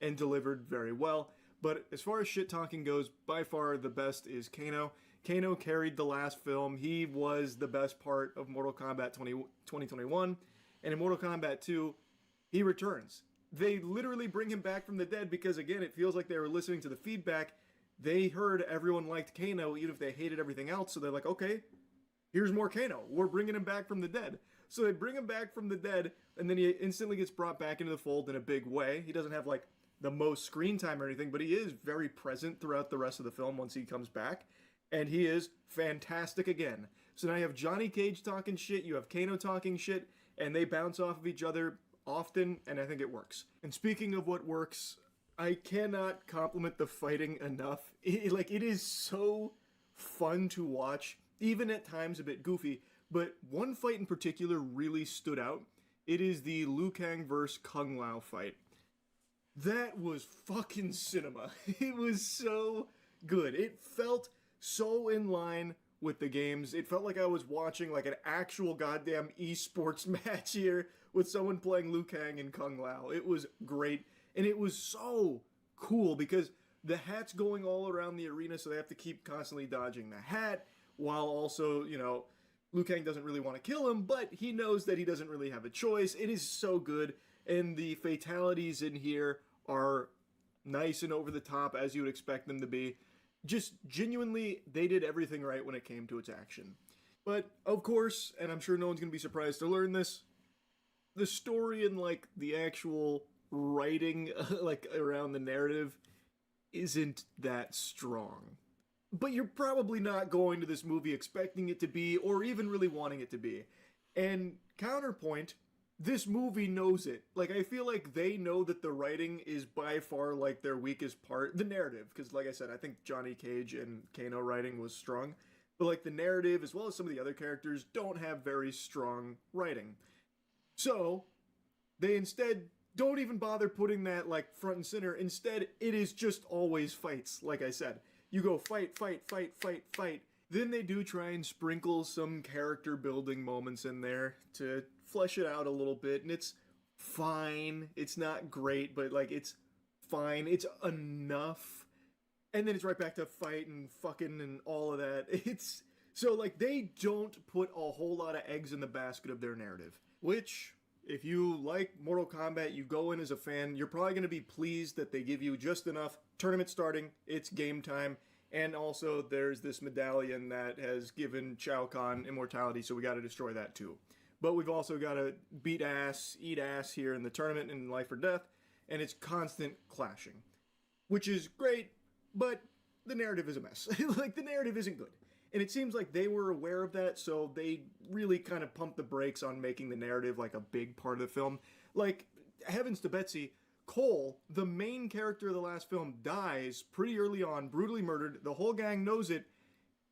T: and delivered very well. But as far as shit-talking goes, by far the best is Kano. Kano carried the last film. He was the best part of Mortal Kombat 2021. And in Mortal Kombat 2, he returns. They literally bring him back from the dead because, again, it feels like they were listening to the feedback. They heard everyone liked Kano, even if they hated everything else. So they're like, okay, here's more Kano. We're bringing him back from the dead. So they bring him back from the dead, and then he instantly gets brought back into the fold in a big way. He doesn't have, like, the most screen time or anything, but he is very present throughout the rest of the film once he comes back. And he is fantastic again. So now you have Johnny Cage talking shit, you have Kano talking shit, and they bounce off of each other often, and I think it works. And speaking of what works, I cannot compliment the fighting enough. It is so fun to watch, even at times a bit goofy, but one fight in particular really stood out. It is the Liu Kang vs. Kung Lao fight. That was fucking cinema. It was so good. It felt so in line with the games. It felt like I was watching like an actual goddamn esports match here with someone playing Liu Kang and Kung Lao. It was great. And it was so cool because the hat's going all around the arena, so they have to keep constantly dodging the hat, while also, you know, Liu Kang doesn't really want to kill him, but he knows that he doesn't really have a choice. It is so good, and the fatalities in here are nice and over the top, as you would expect them to be. Just genuinely, they did everything right when it came to its action. But, of course, and I'm sure no one's going to be surprised to learn this, the story and, like, the actual writing, like, around the narrative isn't that strong. But you're probably not going to this movie expecting it to be, or even really wanting it to be. And counterpoint, this movie knows it. Like, I feel like they know that the writing is by far, like, their weakest part. The narrative, because, like I said, I think Johnny Cage and Kano writing was strong. But, like, the narrative, as well as some of the other characters, don't have very strong writing. So, they instead don't even bother putting that, like, front and center. Instead, it is just always fights, like I said. You go fight, fight, fight, fight, fight. Then they do try and sprinkle some character building moments in there to flesh it out a little bit, and it's fine. It's not great, but, like, it's fine. It's enough. And then it's right back to fight and fucking and all of that. It's... So, like, they don't put a whole lot of eggs in the basket of their narrative, which... If you like Mortal Kombat, you go in as a fan, you're probably going to be pleased that they give you just enough. Tournament starting, it's game time, and also there's this medallion that has given Shao Kahn immortality, so we got to destroy that too. But we've also got to beat ass, eat ass here in the tournament in Life or Death, and it's constant clashing. Which is great, but the narrative is a mess. Like, the narrative isn't good. And it seems like they were aware of that, so they really kind of pumped the brakes on making the narrative like a big part of the film. Like, heavens to Betsy, Cole, the main character of the last film, dies pretty early on, brutally murdered. The whole gang knows it,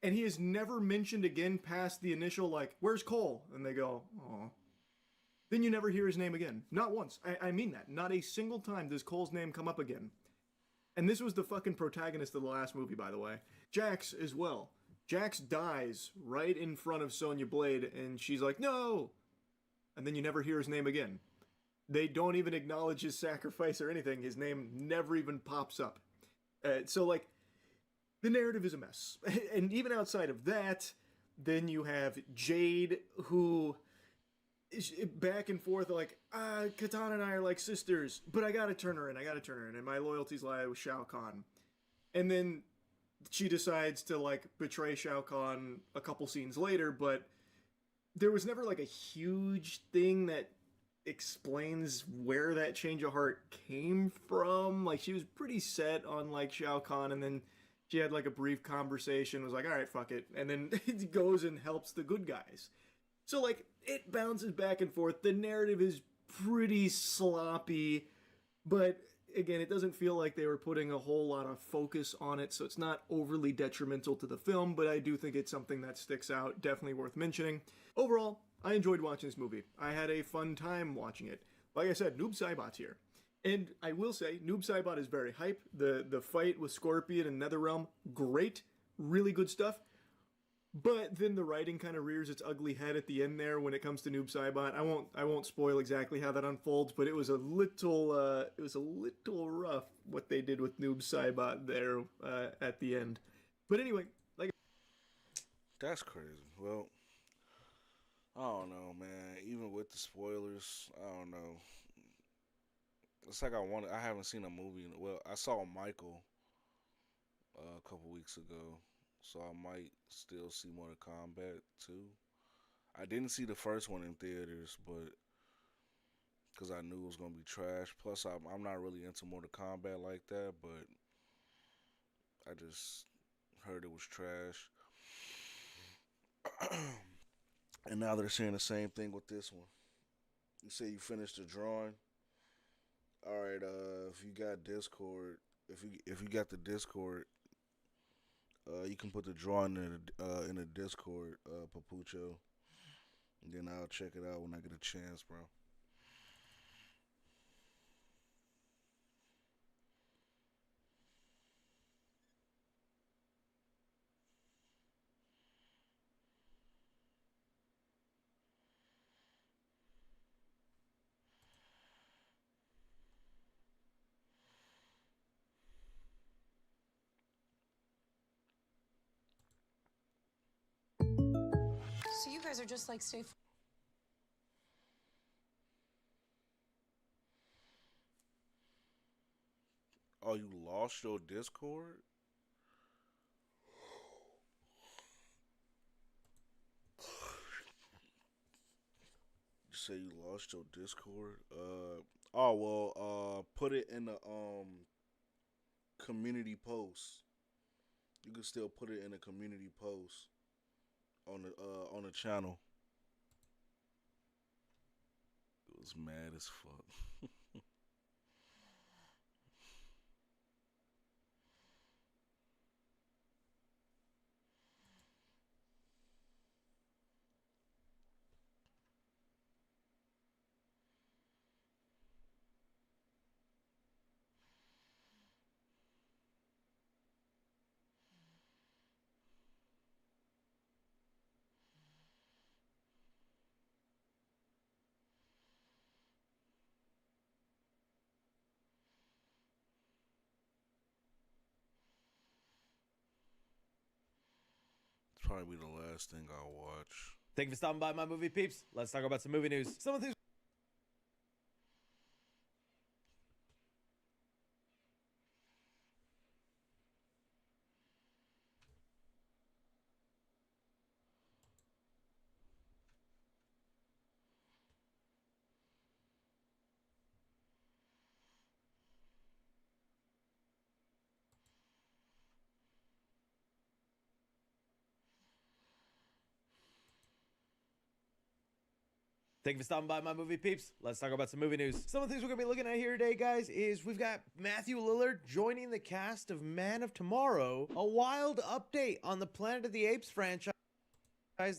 T: and he is never mentioned again past the initial, like, where's Cole? And they go, aw. Then you never hear his name again. Not once. I mean that. Not a single time does Cole's name come up again. And this was the fucking protagonist of the last movie, by the way. Jax as well. Jax dies right in front of Sonya Blade, and she's like, no! And then you never hear his name again. They don't even acknowledge his sacrifice or anything. His name never even pops up. So, like, the narrative is a mess. And even outside of that, then you have Jade, who is back and forth, like, Katana and I are like sisters, but I gotta turn her in, and my loyalties lie with Shao Kahn. And then she decides to, like, betray Shao Kahn a couple scenes later, but there was never, like, a huge thing that explains where that change of heart came from. Like, she was pretty set on, like, Shao Kahn, and then she had, like, a brief conversation, was like, alright, fuck it, and then it goes and helps the good guys. So, like, it bounces back and forth. The narrative is pretty sloppy, but again, it doesn't feel like they were putting a whole lot of focus on it, so it's not overly detrimental to the film, but I do think it's something that sticks out, definitely worth mentioning. Overall, I enjoyed watching this movie. I had a fun time watching it. Like I said, Noob Saibot's here. And I will say, Noob Saibot is very hype. The fight with Scorpion and NetherRealm, great. Really good stuff. But then the writing kind of rears its ugly head at the end there when it comes to Noob Saibot. I won't spoil exactly how that unfolds, but it was a little rough what they did with Noob Saibot there at the end. But anyway, like,
B: that's crazy. Well, I don't know, man. Even with the spoilers, I don't know. It's like I haven't seen a movie. Well, I saw Michael a couple weeks ago. So I might still see Mortal Kombat 2. I didn't see the first one in theaters, but because I knew it was going to be trash. Plus, I'm not really into Mortal Kombat like that, but I just heard it was trash. And now they're saying the same thing with this one. You say you finished the drawing. All right, if you got Discord, if you got the Discord, you can put the drawing in the Discord, Papucho, and then I'll check it out when I get a chance, bro.
E: guys are just like Stay.
B: Oh, you lost your Discord? You say you lost your Discord? Put it in the community post. You can still put it in a community post on the channel. It was mad as fuck. It's probably the last thing I'll watch.
V: Thank you for stopping by, my movie peeps. Let's talk about some movie news. Some of the things. Thank you for stopping by, my movie peeps. Let's talk about some movie news. Some of the things we're going to be looking at here today, guys, is we've got Matthew Lillard joining the cast of Man of Tomorrow, a wild update on the Planet of the Apes franchise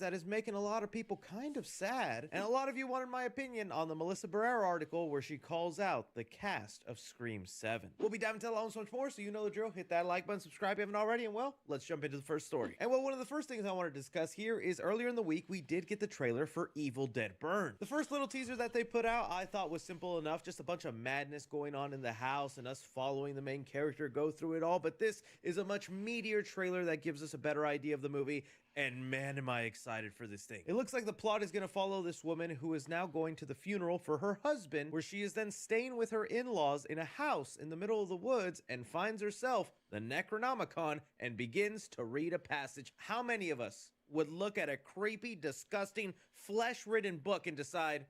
V: that is making a lot of people kind of sad. And a lot of you wanted my opinion on the Melissa Barrera article where she calls out the cast of Scream 7. We'll be diving into that and so much more, so you know the drill. Hit that like button, subscribe if you haven't already, and well, let's jump into the first story. And well, one of the first things I want to discuss here is earlier in the week, we did get the trailer for Evil Dead Burn. The first little teaser that they put out, I thought was simple enough, just a bunch of madness going on in the house and us following the main character go through it all, but this is a much meatier trailer that gives us a better idea of the movie. And man, am I excited for this thing. It looks like the plot is going to follow this woman who is now going to the funeral for her husband, where she is then staying with her in-laws in a house in the middle of the woods and finds herself the Necronomicon and begins to read a passage. How many of us would look at a creepy, disgusting, flesh-ridden book and decide,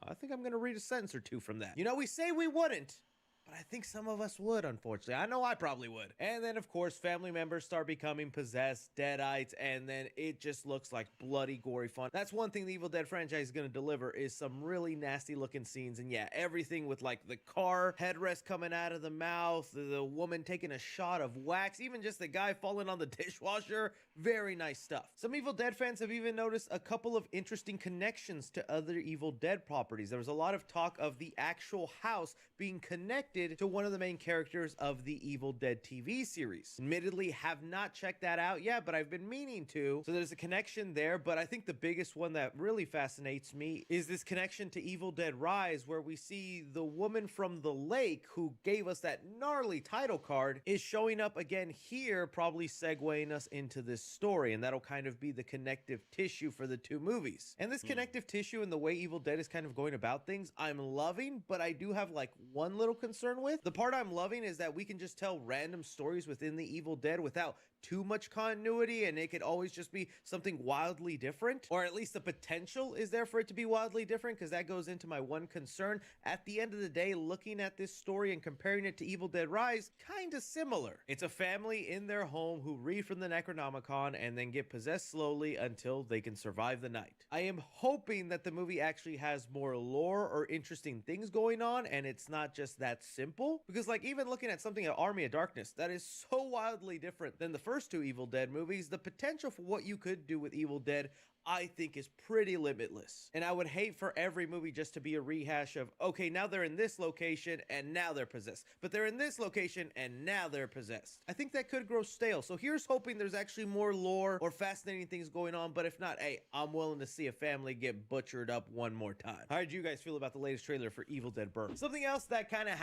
V: I think I'm going to read a sentence or two from that? You know, we say we wouldn't, but I think some of us would, unfortunately. I know I probably would. And then, of course, family members start becoming possessed, deadites, and then it just looks like bloody, gory fun. That's one thing the Evil Dead franchise is going to deliver, is some really nasty-looking scenes. And yeah, everything with, like, the car headrest coming out of the mouth, the woman taking a shot of wax, even just the guy falling on the dishwasher. Very nice stuff. Some Evil Dead fans have even noticed a couple of interesting connections to other Evil Dead properties. There was a lot of talk of the actual house being connected to one of the main characters of the Evil Dead TV series. Admittedly, have not checked that out yet, but I've been meaning to. So there's a connection there, but I think the biggest one that really fascinates me is this connection to Evil Dead Rise, where we see the woman from the lake who gave us that gnarly title card is showing up again here, probably segueing us into this story, and that'll kind of be the connective tissue for the two movies. And this connective tissue and the way Evil Dead is kind of going about things, I'm loving, but I do have like one little concern with. The part I'm loving is that we can just tell random stories within the Evil Dead without too much continuity, and it could always just be something wildly different, or at least the potential is there for it to be wildly different, because that goes into my one concern. At the end of the day, looking at this story and comparing it to Evil Dead Rise, kind of similar. It's a family in their home who read from the Necronomicon and then get possessed slowly until they can survive the night. I am hoping that the movie actually has more lore or interesting things going on, and it's not just that simple, because like even looking at something like Army of Darkness that is so wildly different than the first two Evil Dead movies, the potential for what you could do with Evil Dead I think is pretty limitless. And I would hate for every movie just to be a rehash of, okay, now they're in this location and now they're possessed, but they're in this location and now they're possessed. I think that could grow stale. So here's hoping there's actually more lore or fascinating things going on, but if not, hey, I'm willing to see a family get butchered up one more time. How did you guys feel about the latest trailer for Evil Dead Burn? Something else that kind of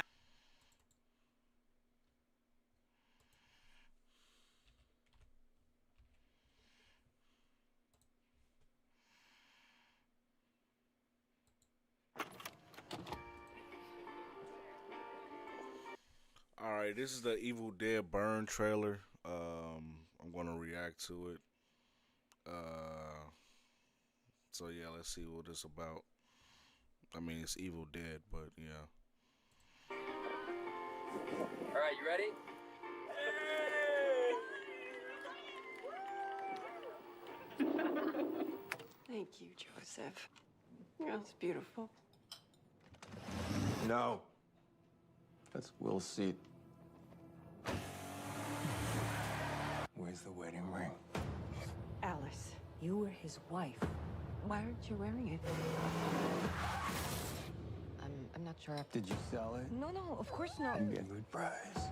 B: All right, this is the Evil Dead Burn trailer. I'm gonna react to it. So yeah, let's see what it's about. I mean, it's Evil Dead, but yeah.
E: All right, you ready?
G: Thank you, Joseph. That was beautiful.
K: No. That's Will's seat. Where's the wedding ring?
G: Alice, you were his wife. Why aren't you wearing it?
H: I'm not sure.
K: Did you sell it?
G: No, of course not.
K: And get a good price.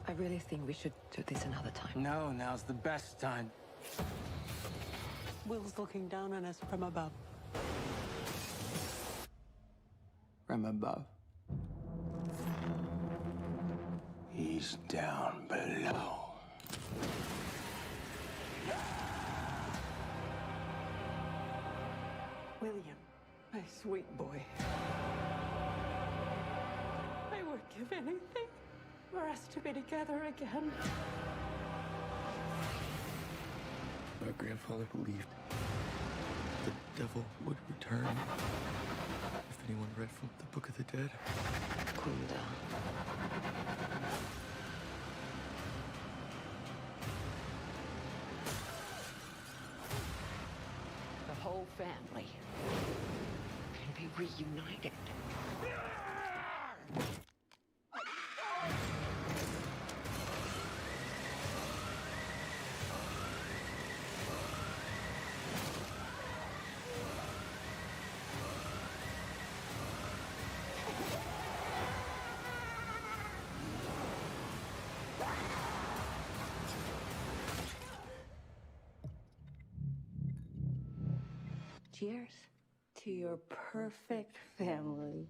H: I really think we should do this another time.
K: No, now's the best time.
G: Will's looking down on us from above.
K: From above. He's down below.
G: William, my sweet boy. I would give anything for us to be together again.
K: My grandfather believed the devil would return if anyone read from the Book of the Dead.
H: Kunda.
G: The whole family can be reunited. Cheers to your perfect family.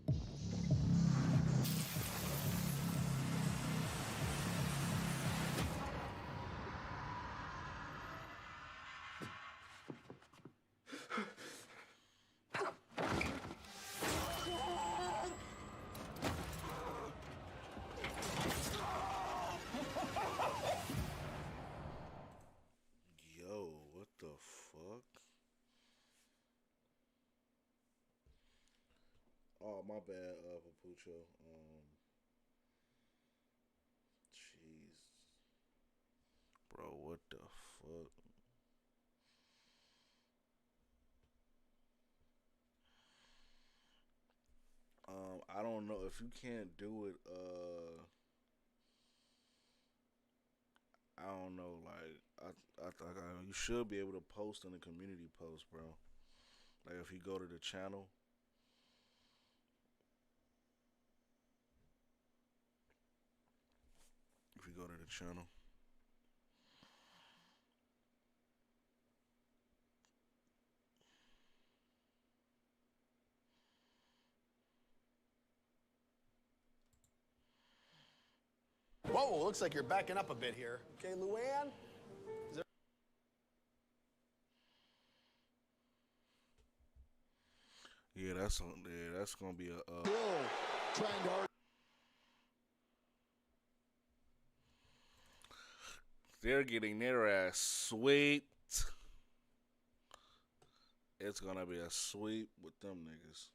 B: Yo, what the fuck? Oh, my bad, Papucho. Jeez. Bro, what the fuck? I don't know if you can't do it, I don't know, like, you should be able to post in the community post, bro. Like, if you go to the channel. If you go to the channel.
Q: Whoa, looks like you're backing up a bit here. Okay, Luann? Is there...
B: Yeah, that's gonna be a
Q: trying to...
B: They're getting their ass sweet. It's gonna be a sweep with them niggas.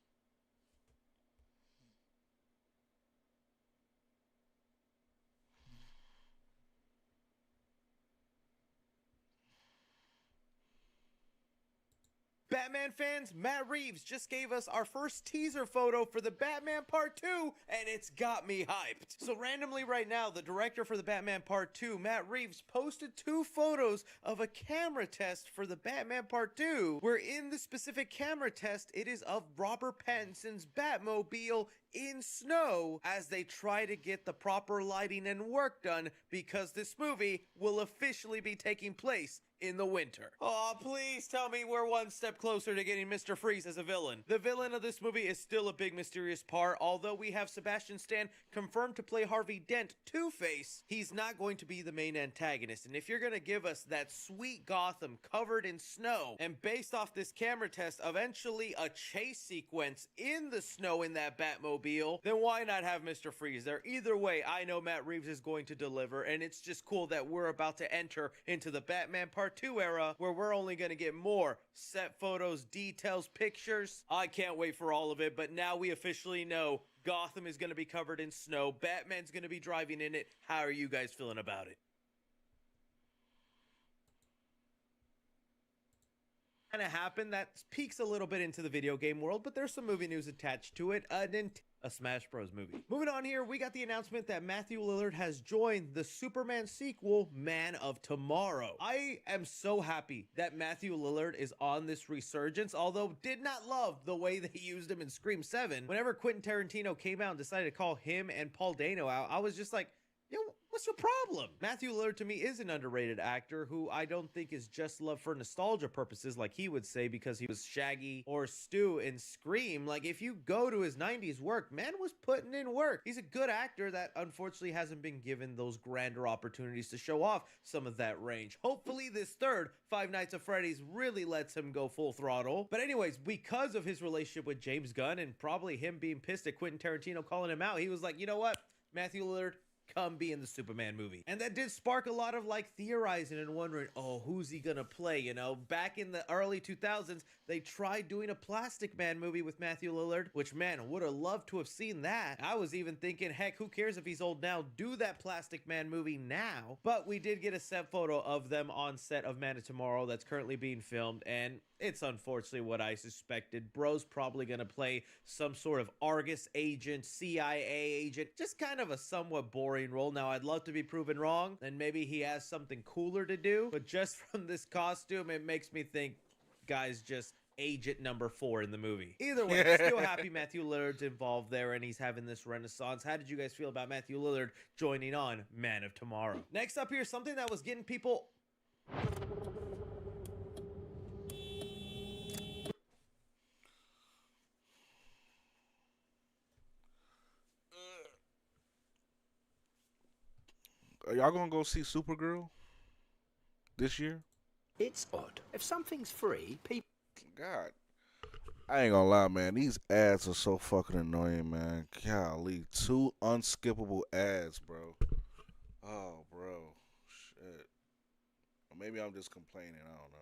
V: Batman fans, Matt Reeves just gave us our first teaser photo for the Batman Part 2, and it's got me hyped. So randomly right now, the director for the Batman Part 2, Matt Reeves, posted 2 photos of a camera test for the Batman Part 2, where in the specific camera test, it is of Robert Pattinson's Batmobile in snow as they try to get the proper lighting and work done because this movie will officially be taking place in the winter. Oh, please tell me we're one step closer to getting Mr. Freeze as a villain. The villain of this movie is still a big mysterious part, although we have Sebastian Stan confirmed to play Harvey Dent, Two-Face. He's not going to be the main antagonist, and if you're gonna give us that sweet Gotham covered in snow, and based off this camera test, eventually a chase sequence in the snow in that Batmobile, then why not have Mr. Freeze there? Either way, I know Matt Reeves is going to deliver, and it's just cool that we're about to enter into the Batman Part 2 era, where we're only going to get more set photos, details, pictures. I can't wait for all of it, but now we officially know Gotham is going to be covered in snow. Batman's going to be driving in it. How are you guys feeling about it? Kind of happened that peeks a little bit into the video game world, but there's some movie news attached to it. A Smash Bros movie. Moving on here, we got the announcement that Matthew Lillard has joined the Superman sequel, Man of Tomorrow. I am so happy that Matthew Lillard is on this resurgence, although did not love the way they used him in Scream 7. Whenever Quentin Tarantino came out and decided to call him and Paul Dano out, I was just like, yo, what's your problem? Matthew Lillard to me is an underrated actor who I don't think is just loved for nostalgia purposes like he would say because he was Shaggy or Stu in Scream. Like if you go to his 90s work, man was putting in work. He's a good actor that unfortunately hasn't been given those grander opportunities to show off some of that range. Hopefully this third Five Nights at Freddy's really lets him go full throttle. But anyways, because of his relationship with James Gunn and probably him being pissed at Quentin Tarantino calling him out, he was like, you know what, Matthew Lillard, come be in the Superman movie. And that did spark a lot of like theorizing and wondering, oh, who's he gonna play? You know, back in the early 2000s, they tried doing a Plastic Man movie with Matthew Lillard, which man, would have loved to have seen that. I was even thinking, heck, who cares if he's old now? Do that Plastic Man movie now. But we did get a set photo of them on set of Man of Tomorrow that's currently being filmed, and it's unfortunately what I suspected. Bro's probably gonna play some sort of Argus agent, CIA agent, just kind of a somewhat boring role. Now, I'd love to be proven wrong, and maybe he has something cooler to do, but just from this costume, it makes me think, guys, just agent number 4 in the movie. Either way, still happy Matthew Lillard's involved there, and he's having this renaissance. How did you guys feel about Matthew Lillard joining on Man of Tomorrow? Next up here, something that was getting people...
B: Are y'all gonna go see Supergirl this year?
D: It's odd. If something's free, people...
B: God. I ain't gonna lie, man. These ads are so fucking annoying, man. Golly. 2 unskippable ads, bro. Oh, bro. Shit. Or maybe I'm just complaining. I don't know.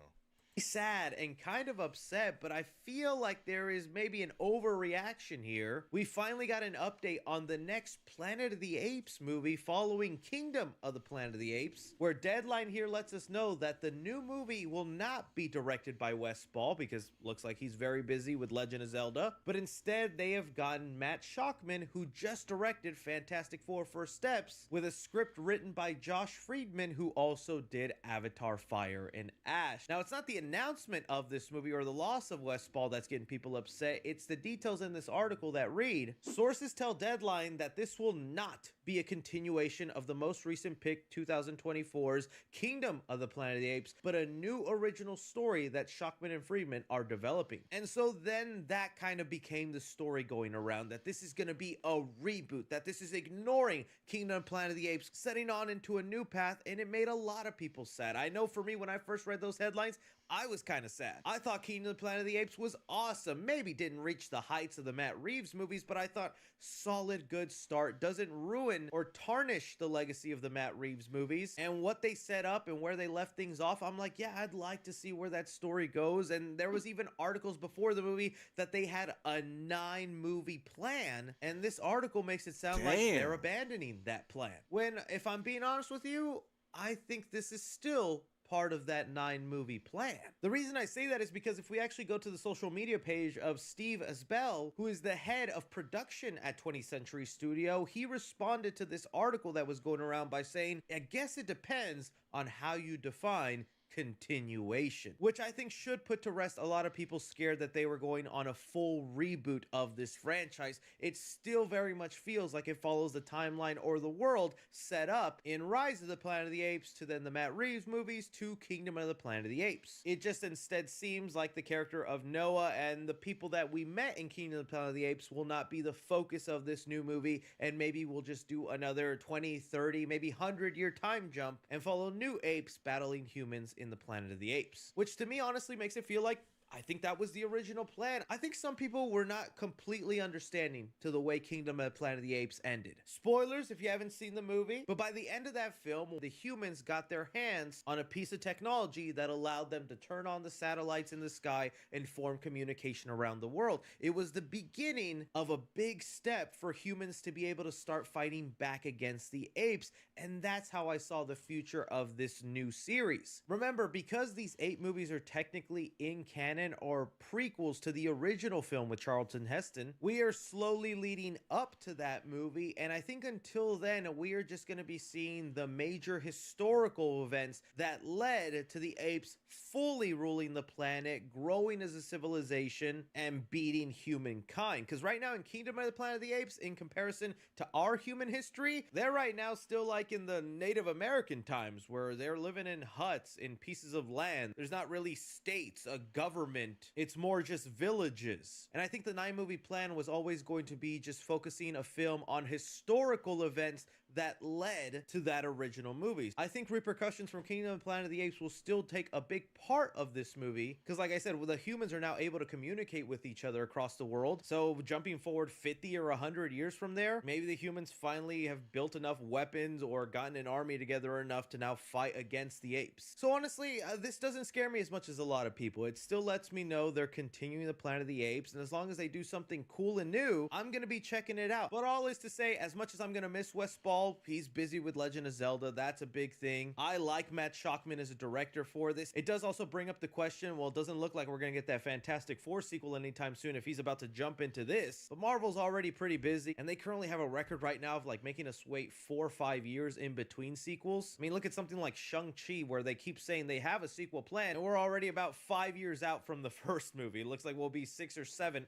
V: Sad and kind of upset, but I feel like there is maybe an overreaction here. We finally got an update on the next Planet of the Apes movie following Kingdom of the Planet of the Apes, where Deadline here lets us know that the new movie will not be directed by Wes Ball because looks like he's very busy with Legend of Zelda, but instead they have gotten Matt Shakman, who just directed Fantastic Four First Steps, with a script written by Josh Friedman, who also did Avatar Fire and Ash. Now, it's not the announcement of this movie or the loss of Wes Ball that's getting people upset. It's the details in this article that read, sources tell Deadline that this will not be a continuation of the most recent pick 2024's Kingdom of the Planet of the Apes, but a new original story that Shakman and Friedman are developing. And so then that kind of became the story going around, that this is going to be a reboot, that this is ignoring Kingdom of the Planet of the Apes, setting on into a new path, and it made a lot of people sad. I know for me, when I first read those headlines, I was kind of sad. I thought Kingdom of the Planet of the Apes was awesome. Maybe didn't reach the heights of the Matt Reeves movies, but I thought solid, good start. Doesn't ruin or tarnish the legacy of the Matt Reeves movies. And what they set up and where they left things off, I'm like, yeah, I'd like to see where that story goes. And there was even articles before the movie that they had a 9-movie plan. And this article makes it sound like they're abandoning that plan. When, if I'm being honest with you, I think this is still part of that 9-movie plan. The reason I say that is because if we actually go to the social media page of Steve Asbell, who is the head of production at 20th Century Studio, he responded to this article that was going around by saying, I guess it depends on how you define continuation, which I think should put to rest a lot of people scared that they were going on a full reboot of this franchise. It still very much feels like it follows the timeline or the world set up in Rise of the Planet of the Apes to then the Matt Reeves movies to Kingdom of the Planet of the Apes. It just instead seems like the character of Noah and the people that we met in Kingdom of the Planet of the Apes will not be the focus of this new movie, and maybe we'll just do another 20, 30, maybe 100-year time jump and follow new apes battling humans in the Planet of the Apes, which to me honestly makes it feel like I think that was the original plan. I think some people were not completely understanding to the way Kingdom of the Planet of the Apes ended. Spoilers if you haven't seen the movie, but by the end of that film, the humans got their hands on a piece of technology that allowed them to turn on the satellites in the sky and form communication around the world. It was the beginning of a big step for humans to be able to start fighting back against the apes, and that's how I saw the future of this new series. Remember, because these 8 movies are technically in canon or prequels to the original film with Charlton Heston, we are slowly leading up to that movie, and I think until then we are just going to be seeing the major historical events that led to the apes fully ruling the planet, growing as a civilization, and beating humankind. Because right now in Kingdom of the Planet of the Apes, in comparison to our human history, they're right now still like in the Native American times where they're living in huts in pieces of land. There's not really states, a government. It's more just villages. And I think the 9-movie plan was always going to be just focusing a film on historical events that led to that original movie. I think repercussions from Kingdom of the Planet of the Apes will still take a big part of this movie, because like I said, the humans are now able to communicate with each other across the world. So jumping forward 50 or 100 years from there, maybe the humans finally have built enough weapons or gotten an army together enough to now fight against the apes. So honestly, this doesn't scare me as much as a lot of people. It still lets me know they're continuing the Planet of the Apes, and as long as they do something cool and new, I'm gonna be checking it out. But all is to say, as much as I'm gonna miss Wes Ball, he's busy with Legend of Zelda. That's a big thing. I like Matt Shakman as a director for this. It does also bring up the question, well, it doesn't look like we're gonna get that Fantastic Four sequel anytime soon if he's about to jump into this. But Marvel's already pretty busy, and they currently have a record right now of like making us wait 4 or 5 years in between sequels. I mean, look at something like Shang-Chi, where they keep saying they have a sequel plan, and we're already about 5 years out from the first movie. It looks like we'll be 6 or 7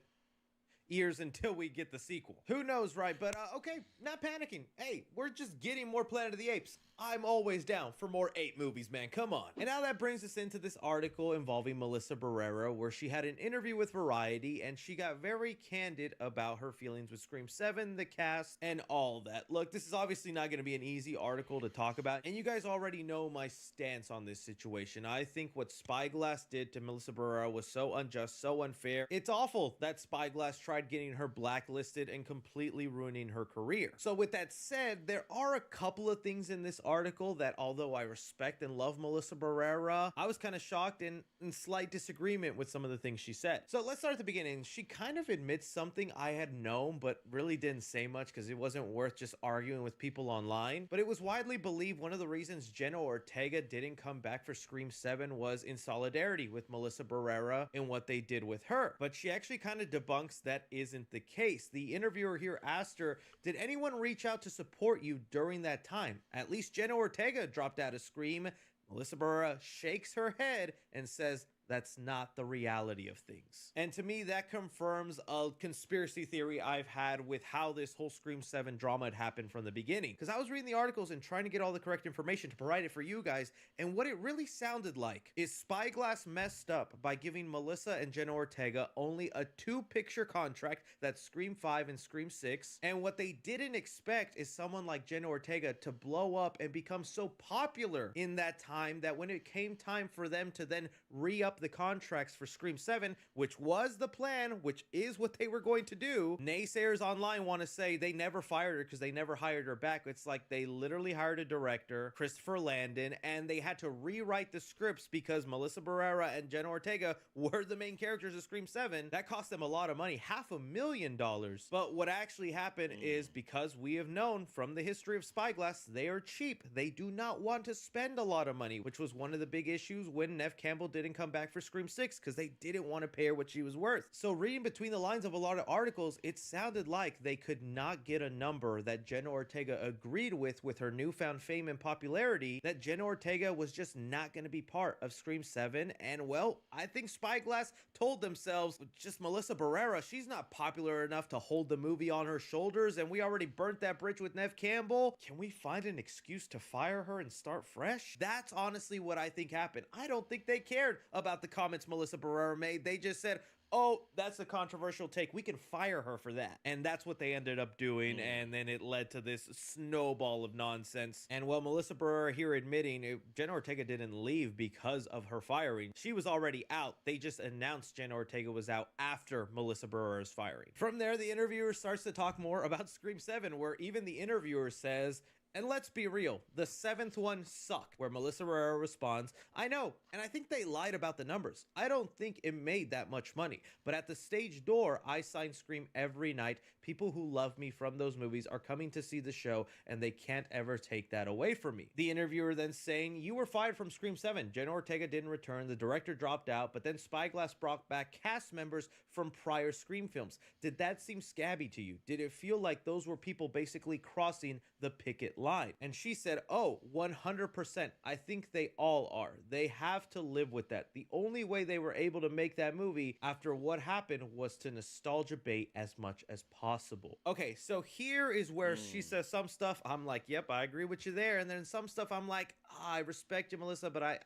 V: years until we get the sequel. Who knows, right? But okay, not panicking. Hey, we're just getting more Planet of the Apes. I'm always down for more 8 movies, man. Come on. And now that brings us into this article involving Melissa Barrera, where she had an interview with Variety, and she got very candid about her feelings with Scream 7, the cast, and all that. Look, this is obviously not going to be an easy article to talk about, and you guys already know my stance on this situation. I think what Spyglass did to Melissa Barrera was so unjust, so unfair. It's awful that Spyglass tried getting her blacklisted and completely ruining her career. So with that said, there are a couple of things in this article that, although I respect and love Melissa Barrera, I was kind of shocked and in slight disagreement with some of the things she said. So let's start at the beginning. She kind of admits something I had known but really didn't say much because it wasn't worth just arguing with people online. But it was widely believed one of the reasons Jenna Ortega didn't come back for Scream 7 was in solidarity with Melissa Barrera and what they did with her. But she actually kind of debunks that isn't the case. The interviewer here asked her, did anyone reach out to support you during that time? At least Jenna Ortega dropped out of Scream. Melissa Barrera shakes her head and says, that's not the reality of things. And to me, that confirms a conspiracy theory I've had with how this whole Scream 7 drama had happened from the beginning. Because I was reading the articles and trying to get all the correct information to provide it for you guys, and what it really sounded like is Spyglass messed up by giving Melissa and Jenna Ortega only a 2-picture contract, that's Scream 5 and Scream 6, and what they didn't expect is someone like Jenna Ortega to blow up and become so popular in that time that when it came time for them to then re-up the contracts for Scream 7, which was the plan, which is what they were going to do, naysayers online want to say they never fired her because they never hired her back. It's like they literally hired a director, Christopher Landon, and they had to rewrite the scripts because Melissa Barrera and Jenna Ortega were the main characters of Scream 7. That cost them a lot of money, $500,000. But what actually happened is, because we have known from the history of Spyglass, they are cheap. They do not want to spend a lot of money, which was one of the big issues when Neve Campbell didn't come back back for Scream 6 because they didn't want to pay her what she was worth. So reading between the lines of a lot of articles, it sounded like they could not get a number that Jenna Ortega agreed with her newfound fame and popularity, that Jenna Ortega was just not going to be part of Scream 7. And well, I think Spyglass told themselves, just Melissa Barrera, she's not popular enough to hold the movie on her shoulders, and we already burnt that bridge with Neve Campbell. Can we find an excuse to fire her and start fresh? That's honestly what I think happened. I don't think they cared about the comments Melissa Barrera made. They just said, oh, that's a controversial take, we can fire her for that. And that's what they ended up doing, and then it led to this snowball of nonsense. And well, Melissa Barrera here admitting Jenna Ortega didn't leave because of her firing. She was already out. They just announced Jenna Ortega was out after Melissa Barrera's firing. From there, the interviewer starts to talk more about Scream 7, where even the interviewer says, and let's be real, the 7th one sucked, where Melissa Barrera responds, I know, and I think they lied about the numbers. I don't think it made that much money, but at the stage door, I sign Scream every night. People who love me from those movies are coming to see the show, and they can't ever take that away from me. The interviewer then saying, you were fired from Scream 7. Jenna Ortega didn't return, the director dropped out, but then Spyglass brought back cast members from prior Scream films. Did that seem scabby to you? Did it feel like those were people basically crossing the picket line? And she said, oh, 100%. I think they all are. They have to live with that. The only way they were able to make that movie after what happened was to nostalgia bait as much as possible. Okay, so here is where she says some stuff I'm like, yep, I agree with you there. And then some stuff I'm like, I respect you, Melissa, but I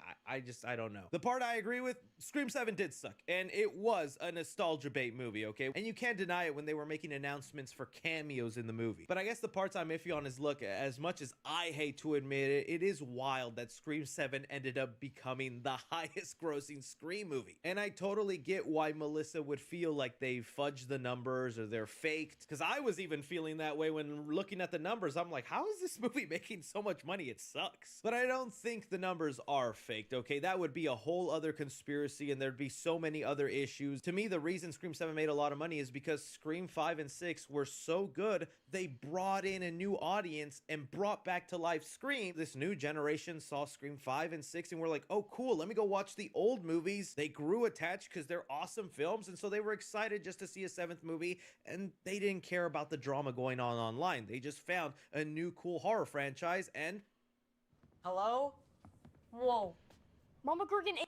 V: don't know. The part I agree with, Scream 7 did suck, and it was a nostalgia bait movie, okay? And you can't deny it when they were making announcements for cameos in the movie. But I guess the parts I'm iffy on is, look, as much as I hate to admit it, it is wild that Scream 7 ended up becoming the highest grossing Scream movie. And I totally get why Melissa would feel like they fudged the numbers or they're faked, because I was even feeling that way when looking at the numbers. I'm like, how is this movie making so much money? It sucks. But I don't think the numbers are faked, okay? That would be a whole other conspiracy, and there'd be so many other issues. To me, the reason Scream 7 made a lot of money is because Scream 5 and 6 were so good, they brought in a new audience and brought back to life Scream. This new generation saw Scream 5 and 6 and were like, oh cool, let me go watch the old movies. They grew attached because they're awesome films, and so they were excited just to see a 7th movie, and they didn't care about the drama going on online. They just found a new cool horror franchise, and
C: hello? Whoa. Mama Kurgan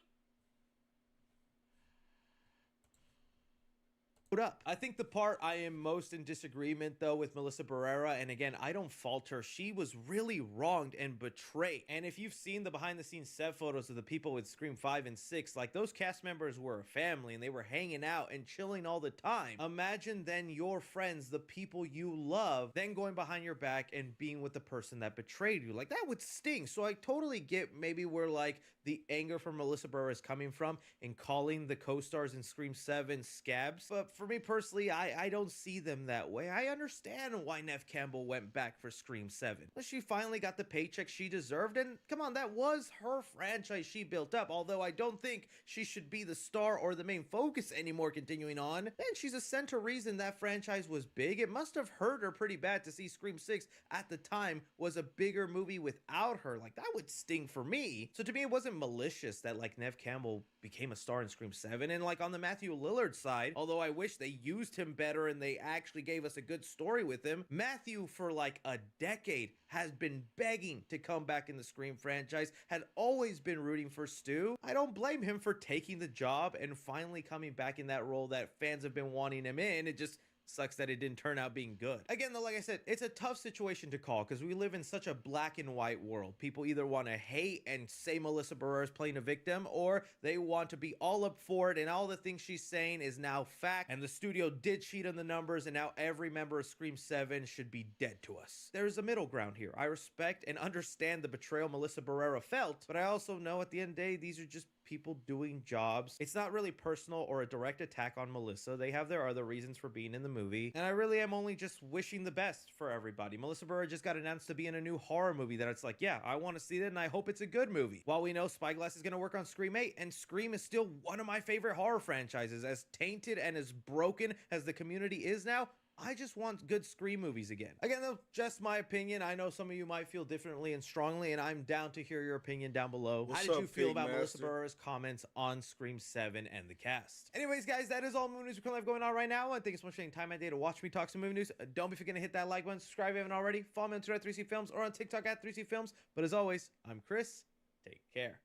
V: up. I think the part I am most in disagreement though with Melissa Barrera, and again, I don't fault her, she was really wronged and betrayed. And if you've seen the behind the scenes set photos of the people with Scream 5 and 6, like those cast members were a family and they were hanging out and chilling all the time. Imagine then your friends, the people you love, then going behind your back and being with the person that betrayed you. Like that would sting. So I totally get maybe where like the anger from Melissa Barrera is coming from in calling the co-stars in Scream 7 scabs. But for me personally, I don't see them that way. I understand why Neve Campbell went back for Scream 7. She finally got the paycheck she deserved, and come on, that was her franchise she built up, although I don't think she should be the star or the main focus anymore continuing on. And she's a center reason that franchise was big. It must have hurt her pretty bad to see Scream 6 at the time was a bigger movie without her. Like that would sting for me. So to me, it wasn't malicious that like Neve Campbell became a star in Scream 7. And like on the Matthew Lillard side, although I wish they used him better and they actually gave us a good story with him, Matthew for like a decade has been begging to come back in the Scream franchise, had always been rooting for Stu. I don't blame him for taking the job and finally coming back in that role that fans have been wanting him in. It just sucks that it didn't turn out being good. Again, though, like I said, it's a tough situation to call because we live in such a black and white world. People either want to hate and say Melissa Barrera is playing a victim, or they want to be all up for it and all the things she's saying is now fact, and the studio did cheat on the numbers, and now every member of Scream 7 should be dead to us. There's a middle ground here. I respect and understand the betrayal Melissa Barrera felt, but I also know at the end of the day, these are just people doing jobs. It's not really personal or a direct attack on Melissa. They have their other reasons for being in the movie, and I really am only just wishing the best for everybody. Melissa Barrera just got announced to be in a new horror movie that it's like, yeah, I want to see it and I hope it's a good movie. While we know Spyglass is going to work on Scream 8, and Scream is still one of my favorite horror franchises, as tainted and as broken as the community is now, I just want good Scream movies again. Again, though, just my opinion. I know some of you might feel differently and strongly, and I'm down to hear your opinion down below.
B: What's
V: How did you
B: up,
V: feel
B: Big
V: about Melissa
B: Master?
V: Barrera's comments on Scream 7 and the cast? Anyways, guys, that is all movie news we currently have going on right now. And thank you so much for taking time and day to watch me talk some movie news. Don't be forgetting to hit that like button, subscribe if you haven't already. Follow me on Twitter at 3C Films or on TikTok at 3C Films. But as always, I'm Chris. Take care.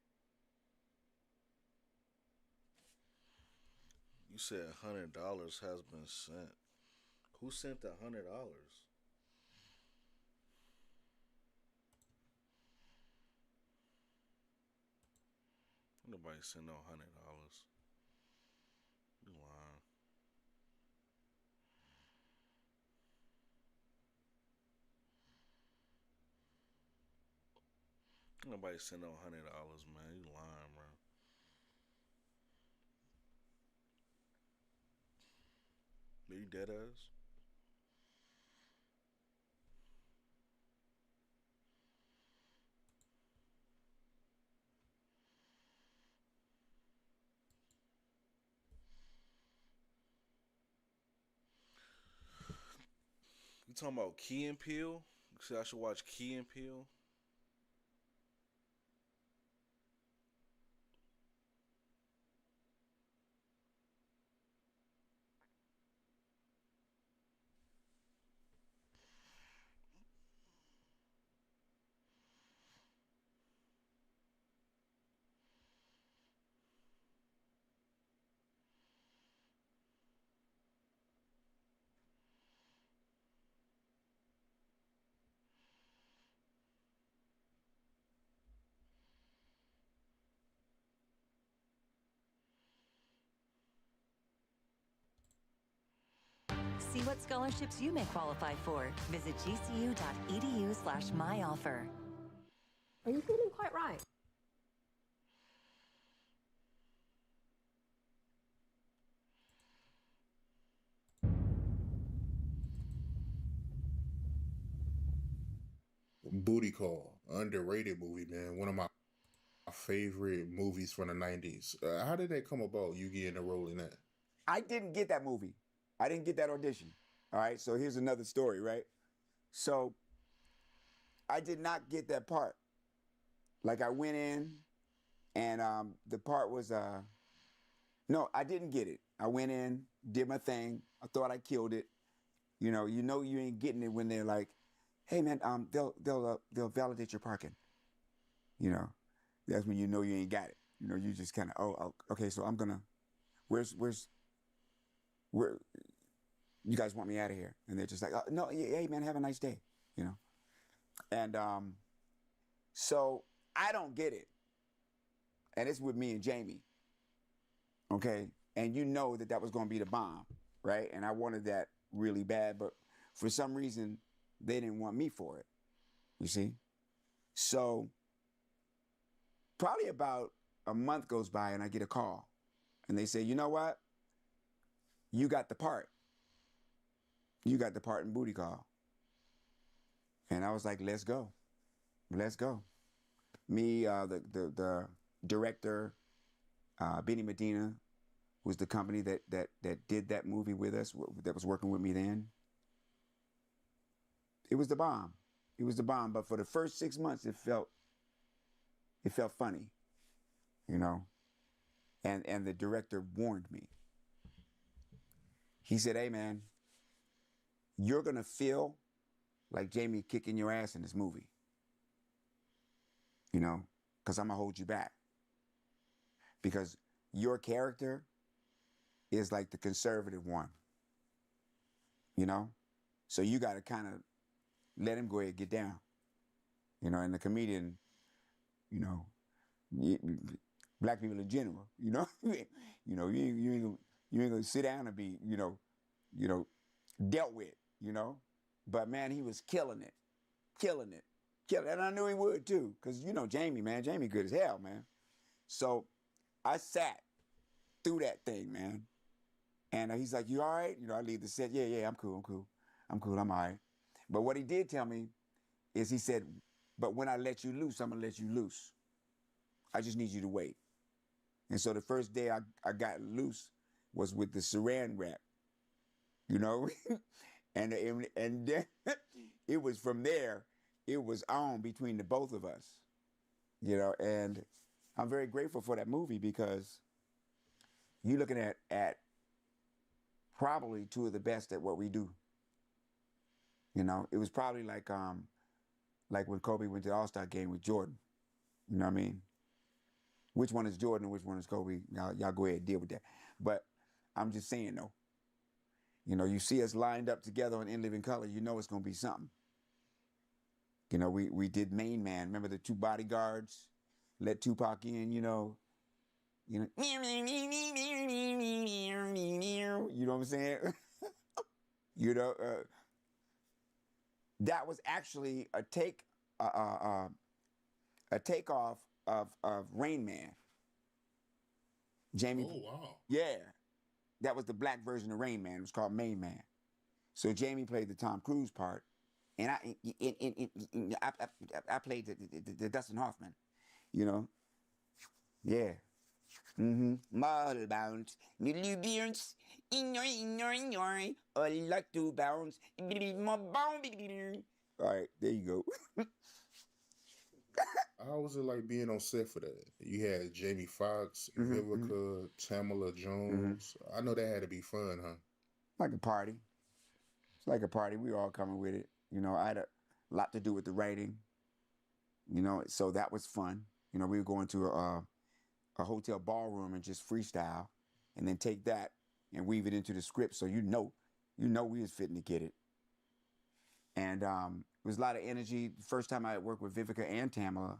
B: You said $100 has been sent. Who sent the $100? Nobody sent no $100. You lying. Nobody sent no $100, man. You lying, bro. Are you dead ass? You talking about Key and Peele? You said I should watch Key and Peele?
L: See what scholarships you may qualify for. Visit gcu.edu/myoffer.
C: Are you feeling quite right?
A: Booty Call, underrated movie, man. One of my favorite movies from the 90s. How did that come about, you getting a role in that?
N: I didn't get that movie. I didn't get that audition. All right, so here's another story, right? So I did not get that part. Like I went in and the part was, no, I didn't get it. I went in, did my thing. I thought I killed it. You know you ain't getting it when they're like, hey man, they'll validate your parking. You know, that's when you know you ain't got it. You know, you just kind of, oh, okay, so I'm gonna, where, you guys want me out of here? And they're just like, oh, no, hey man, have a nice day, you know? And so I don't get it. And it's with me and Jamie, okay? And you know that was gonna be the bomb, right? And I wanted that really bad, but for some reason, they didn't want me for it, you see? So probably about a month goes by and I get a call and they say, you know what? You got the part. You got the part in Booty Call. And I was like, let's go. Let's go. Me, the director, Benny Medina, was the company that did that movie with us, that was working with me then. It was the bomb. It was the bomb. But for the first 6 months, it felt funny, you know? And the director warned me. He said, hey man, you're gonna feel like Jamie kicking your ass in this movie. You know, because I'm gonna hold you back. Because your character is like the conservative one. You know? So you gotta kind of let him go ahead and get down. You know, and the comedian, you know, black people in general, you know? You know, you ain't gonna sit down and be, you know, dealt with, you know? But man, he was killing it. And I knew he would too, because you know Jamie, man. Jamie good as hell, man. So I sat through that thing, man. And he's like, you all right? You know, I leave the set. Yeah, I'm cool, I'm all right. But what he did tell me is he said, but when I let you loose, I'm gonna let you loose. I just need you to wait. And so the first day I got loose was with the saran wrap, you know? and then it was from there. It was on between the both of us, you know. And I'm very grateful for that movie because you're looking at probably two of the best at what we do. You know, it was probably like when Kobe went to the All-Star game with Jordan. You know what I mean? Which one is Jordan and which one is Kobe? Y'all go ahead and deal with that. But I'm just saying though, you know, you see us lined up together on In Living Color, you know it's gonna be something. You know, we did Main Man. Remember the two bodyguards? Let Tupac in, you know. You know, you know what I'm saying? You know, that was actually a takeoff of Rain Man. Jamie.
A: Oh wow.
N: Yeah, that was the black version of Rain Man. It was called Main Man. So Jamie played the Tom Cruise part, and I played the Dustin Hoffman. You know, yeah. Model bounce, middle bounce, in your, I like to bounce. All right, there you go.
A: How was it like being on set for that? You had Jamie Foxx, Vivica, Tamala Jones. I know that had to be fun, huh?
N: Like a party. It's like a party. We were all coming with it. You know, I had a lot to do with the writing. You know, so that was fun. You know, we were going to a hotel ballroom and just freestyle, and then take that and weave it into the script. So you know we was fitting to get it. And it was a lot of energy. The first time I worked with Vivica and Tamala,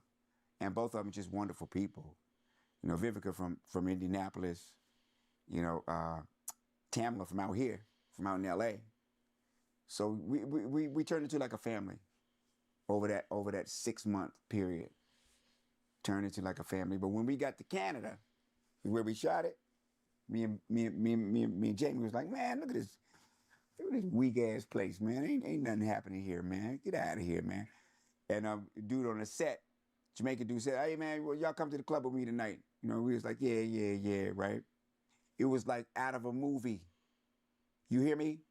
N: and both of them just wonderful people. You know, Vivica from Indianapolis, you know, Tamala from out here, from out in LA. So we turned into like a family over that 6-month period. Turned into like a family. But when we got to Canada, where we shot it, me and Jamie was like, man, look at this weak ass place, man. Ain't nothing happening here, man. Get out of here, man. And dude on the set, Jamaican dude said, hey man, well, y'all come to the club with me tonight. You know, we was like, yeah, right. It was like out of a movie. You hear me?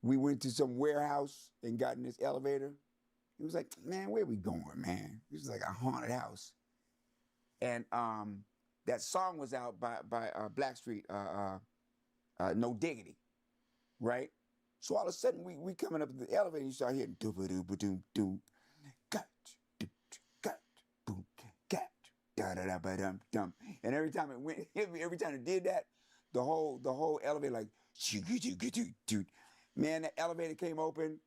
N: We went to some warehouse and got in this elevator. He was like, man, where we going, man? It was like a haunted house. And that song was out by Blackstreet, No Diggity, right? So all of a sudden, we coming up the elevator, and you start hearing doo-ba-doo-ba-doo-doo, got, boom, got, da-da-da-ba-dum-dum. And every time it did that, the whole elevator like, man, that elevator came open.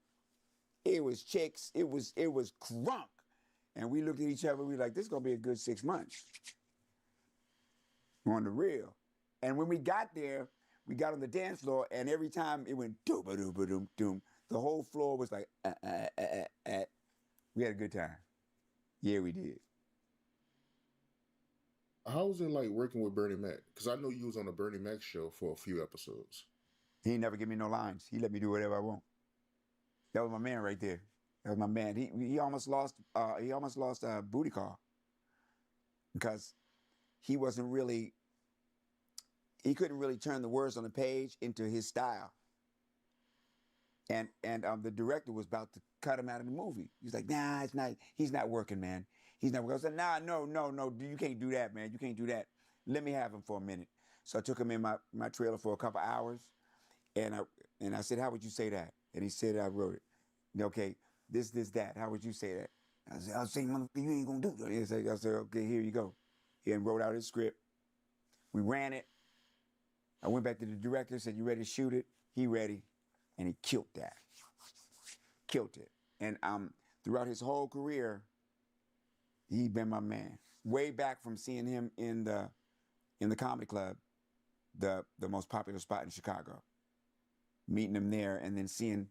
N: It was chicks. It was crunk. And we looked at each other. We were like, this is going to be a good 6 months. On the real. And when we got there, we got on the dance floor, and every time it went doo-ba-doo-ba-doom-doom, the whole floor was like, We had a good time. Yeah, we did.
A: How was it like working with Bernie Mac? Because I know you was on the Bernie Mac show for a few episodes.
N: He ain't never give me no lines. He let me do whatever I want. That was my man right there. That was my man. He almost lost Booty Call because he couldn't really turn the words on the page into his style. And the director was about to cut him out of the movie. He's like, nah, he's not working, man. He's not working. I said, nah, no, you can't do that, man. You can't do that. Let me have him for a minute. So I took him in my trailer for a couple hours, and I said, how would you say that? And he said, I wrote it. Okay, this, that. How would you say that? I was saying, motherfucker, you ain't gonna do that. I said, okay, here you go. He wrote out his script. We ran it. I went back to the director, said, you ready to shoot it? He ready. And he killed that. Killed it. And throughout his whole career, he been my man. Way back from seeing him in the comedy club, the most popular spot in Chicago. Meeting him there and then seeing,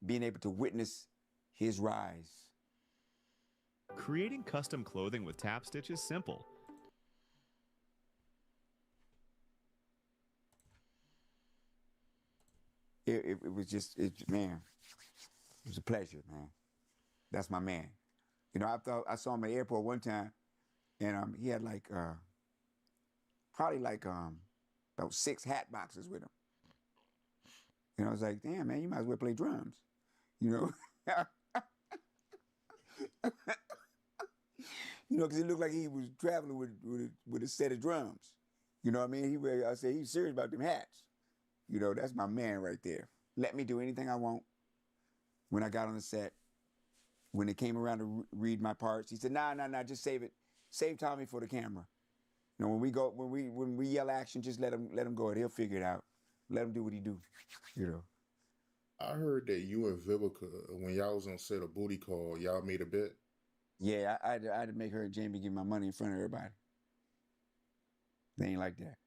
N: being able to witness his rise.
F: Creating custom clothing with Tap Stitch is simple.
N: It was just, man, it was a pleasure, man. That's my man. You know, I saw him at the airport one time, and he had like, probably like about 6 hat boxes with him. And I was like, damn, man, you might as well play drums. You know? You know, because it looked like he was traveling with a set of drums. You know what I mean? I said, he's serious about them hats. You know, that's my man right there. Let me do anything I want. When I got on the set, when it came around to read my parts, he said, nah, just save it. Save Tommy for the camera. You know, when we yell action, just let him go. He'll figure it out. Let him do what he do. You know.
A: I heard that you and Vivica, when y'all was on set of Booty Call, y'all made a bet.
N: Yeah, I had to make her and Jamie give my money in front of everybody. They ain't like that.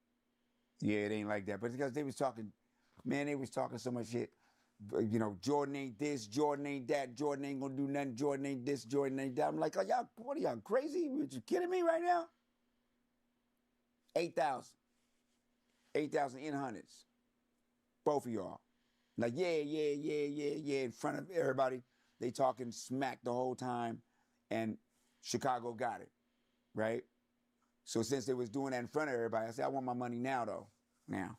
N: Yeah, it ain't like that. But because they was talking so much shit. You know, Jordan ain't this, Jordan ain't that, Jordan ain't gonna do nothing, Jordan ain't this, Jordan ain't that. I'm like, what are y'all crazy? Are you kidding me right now? 8,000 in hundreds. Both of y'all. Like, yeah, in front of everybody. They talking smack the whole time, and Chicago got it, right? So since they was doing that in front of everybody, I said, I want my money now, though. Now.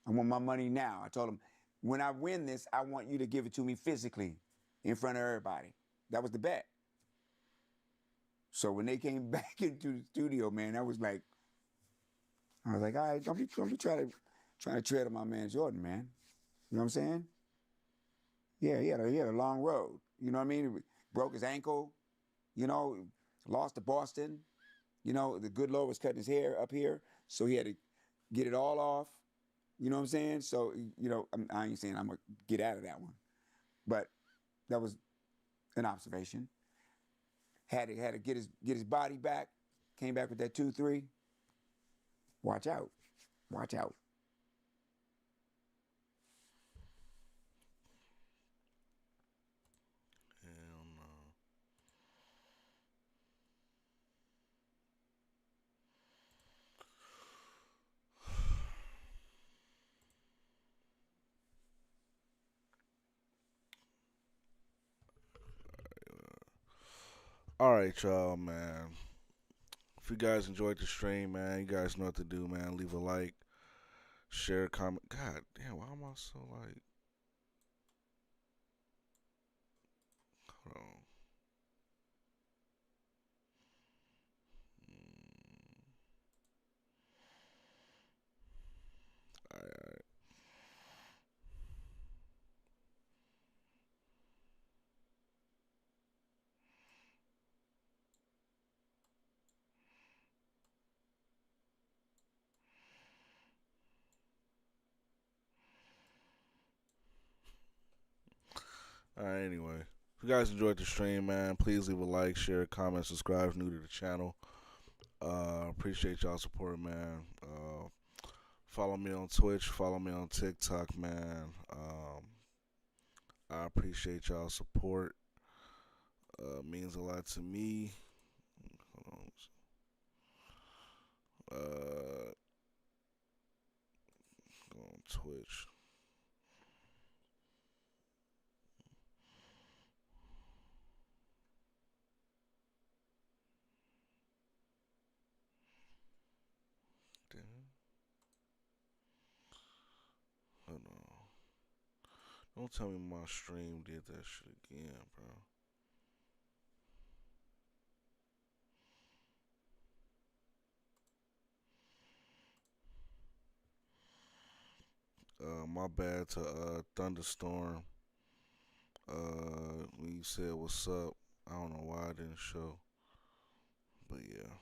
N: I want my money now. I told them, when I win this, I want you to give it to me physically in front of everybody. That was the bet. So when they came back into the studio, man, I was like, all right, don't be trying to tread on my man Jordan, man. You know what I'm saying? Yeah, he had a long road. You know what I mean? Broke his ankle, you know, lost to Boston. You know, the good Lord was cutting his hair up here, so he had to get it all off. You know what I'm saying? So, you know, I ain't saying I'm going to get out of that one. But that was an observation. Had to get his body back. Came back with that 2-3. Watch out. Watch out.
B: Hell no. All right, y'all, man. If you guys enjoyed the stream, man, you guys know what to do, man. Leave a like, share, comment. God damn, why am I so like? Hold on. All right. All right, anyway. If you guys enjoyed the stream, man, please leave a like, share, comment, subscribe if you're new to the channel. Appreciate y'all support, man. Follow me on Twitch, follow me on TikTok, man. I appreciate y'all support. Means a lot to me. Hold on. Go on Twitch. Hold on. Don't tell me my stream did that shit again, bro. My bad to Thunderstorm. When you said what's up, I don't know why I didn't show. But yeah.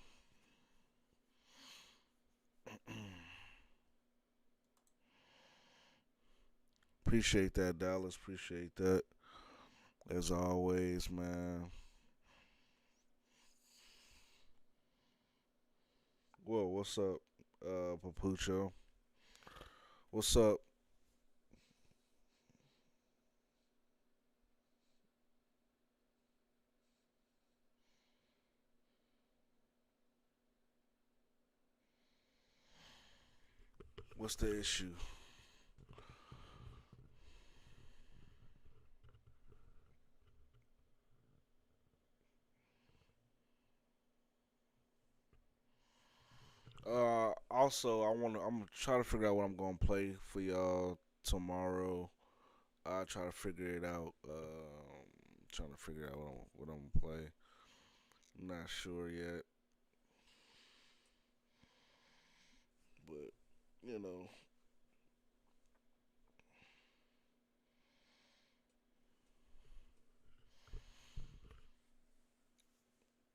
B: Appreciate that, Dallas. Appreciate that. As always, man. Whoa, what's up, Papucho? What's up? What's the issue? Also, I'm trying to figure out what I'm gonna play for y'all tomorrow. I'll try to figure it out. Trying to figure out what I'm gonna play. I'm not sure yet. But, you know.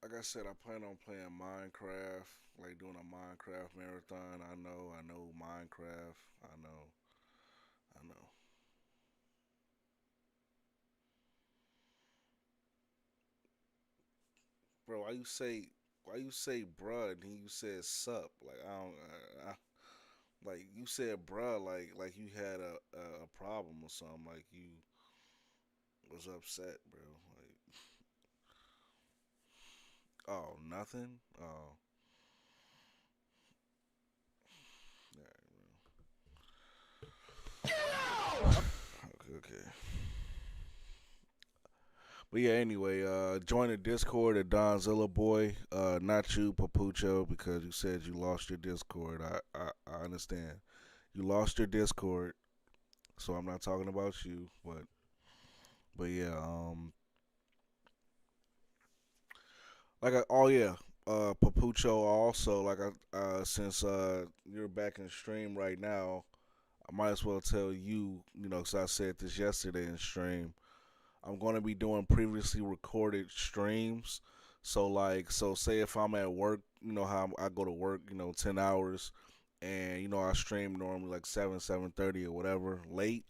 B: Like I said, I plan on playing Minecraft, like doing a Minecraft marathon. I know Minecraft. I know. Bro, why you say bruh and then you said sup? Like like you said bruh like you had a problem or something, like you was upset, bro. Like, oh, nothing? Oh. Okay. But yeah, anyway, join the Discord at Donzilla Boy. Not you, Papucho, because you said you lost your Discord. I understand. You lost your Discord, so I'm not talking about you. But yeah, Papucho. Also, since you're back in stream right now, I might as well tell you, because I said this yesterday in stream. I'm going to be doing previously recorded streams. So say if I'm at work, how I go to work, 10 hours, and, I stream normally like 7:30 or whatever, late.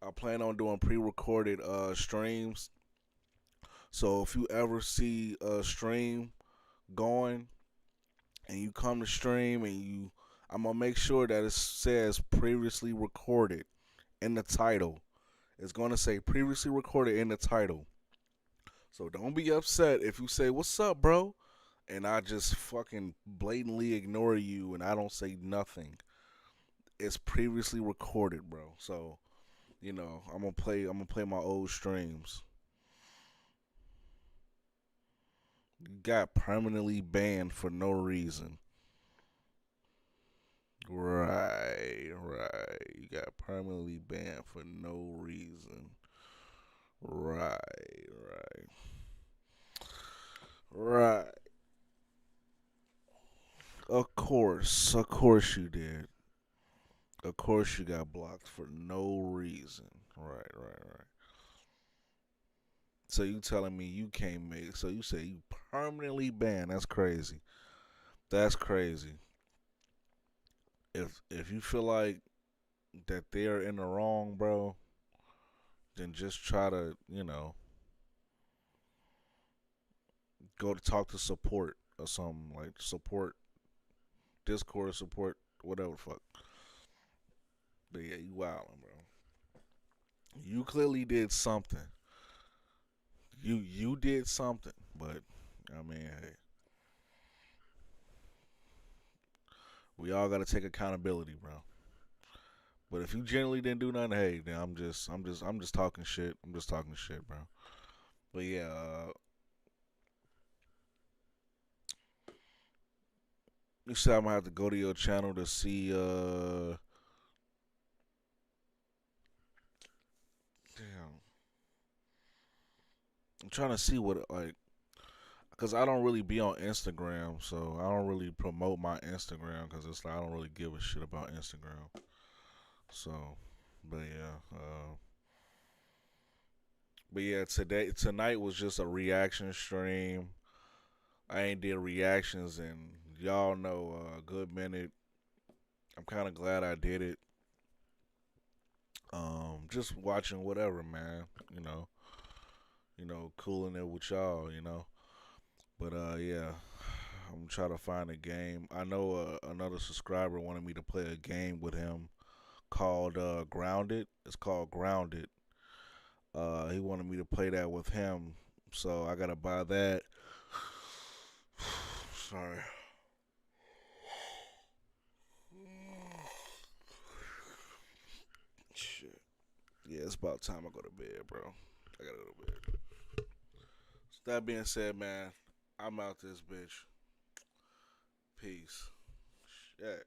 B: I plan on doing pre-recorded streams. So if you ever see a stream going and you come to stream and I'm going to make sure that it says previously recorded in the title. It's going to say previously recorded in the title. So don't be upset if you say, "What's up, bro?" and I just fucking blatantly ignore you and I don't say nothing. It's previously recorded, bro. So, I'm going to play my old streams. You got permanently banned for no reason. Right. You got permanently banned for no reason. Right. Of course you did. Of course you got blocked for no reason. Right. So you telling me you can't make, so you say you permanently banned. That's crazy. If you feel like that they're in the wrong, bro, then just try to, go to talk to support or something, like support, Discord support, whatever the fuck. But yeah, you wildin', bro. You clearly did something. You did something, but I mean, hey. We all gotta take accountability, bro. But if you generally didn't do nothing, hey, then I'm just talking shit. I'm just talking shit, bro. But yeah, you said I'm gonna have to go to your channel to see. Damn. I'm trying to see what because I don't really be on Instagram, so I don't really promote my Instagram because it's like I don't really give a shit about Instagram. So, but yeah, tonight was just a reaction stream. I ain't did reactions in y'all know a good minute. I'm kind of glad I did it. Just watching whatever, man. Cooling it with y'all. But yeah, I'm trying to find a game. I know another subscriber wanted me to play a game with him called Grounded. It's called Grounded. He wanted me to play that with him, so I gotta buy that. Sorry. Shit. Yeah, it's about time I go to bed, bro. I gotta go to bed. So that being said, man, I'm out this bitch. Peace. Shit.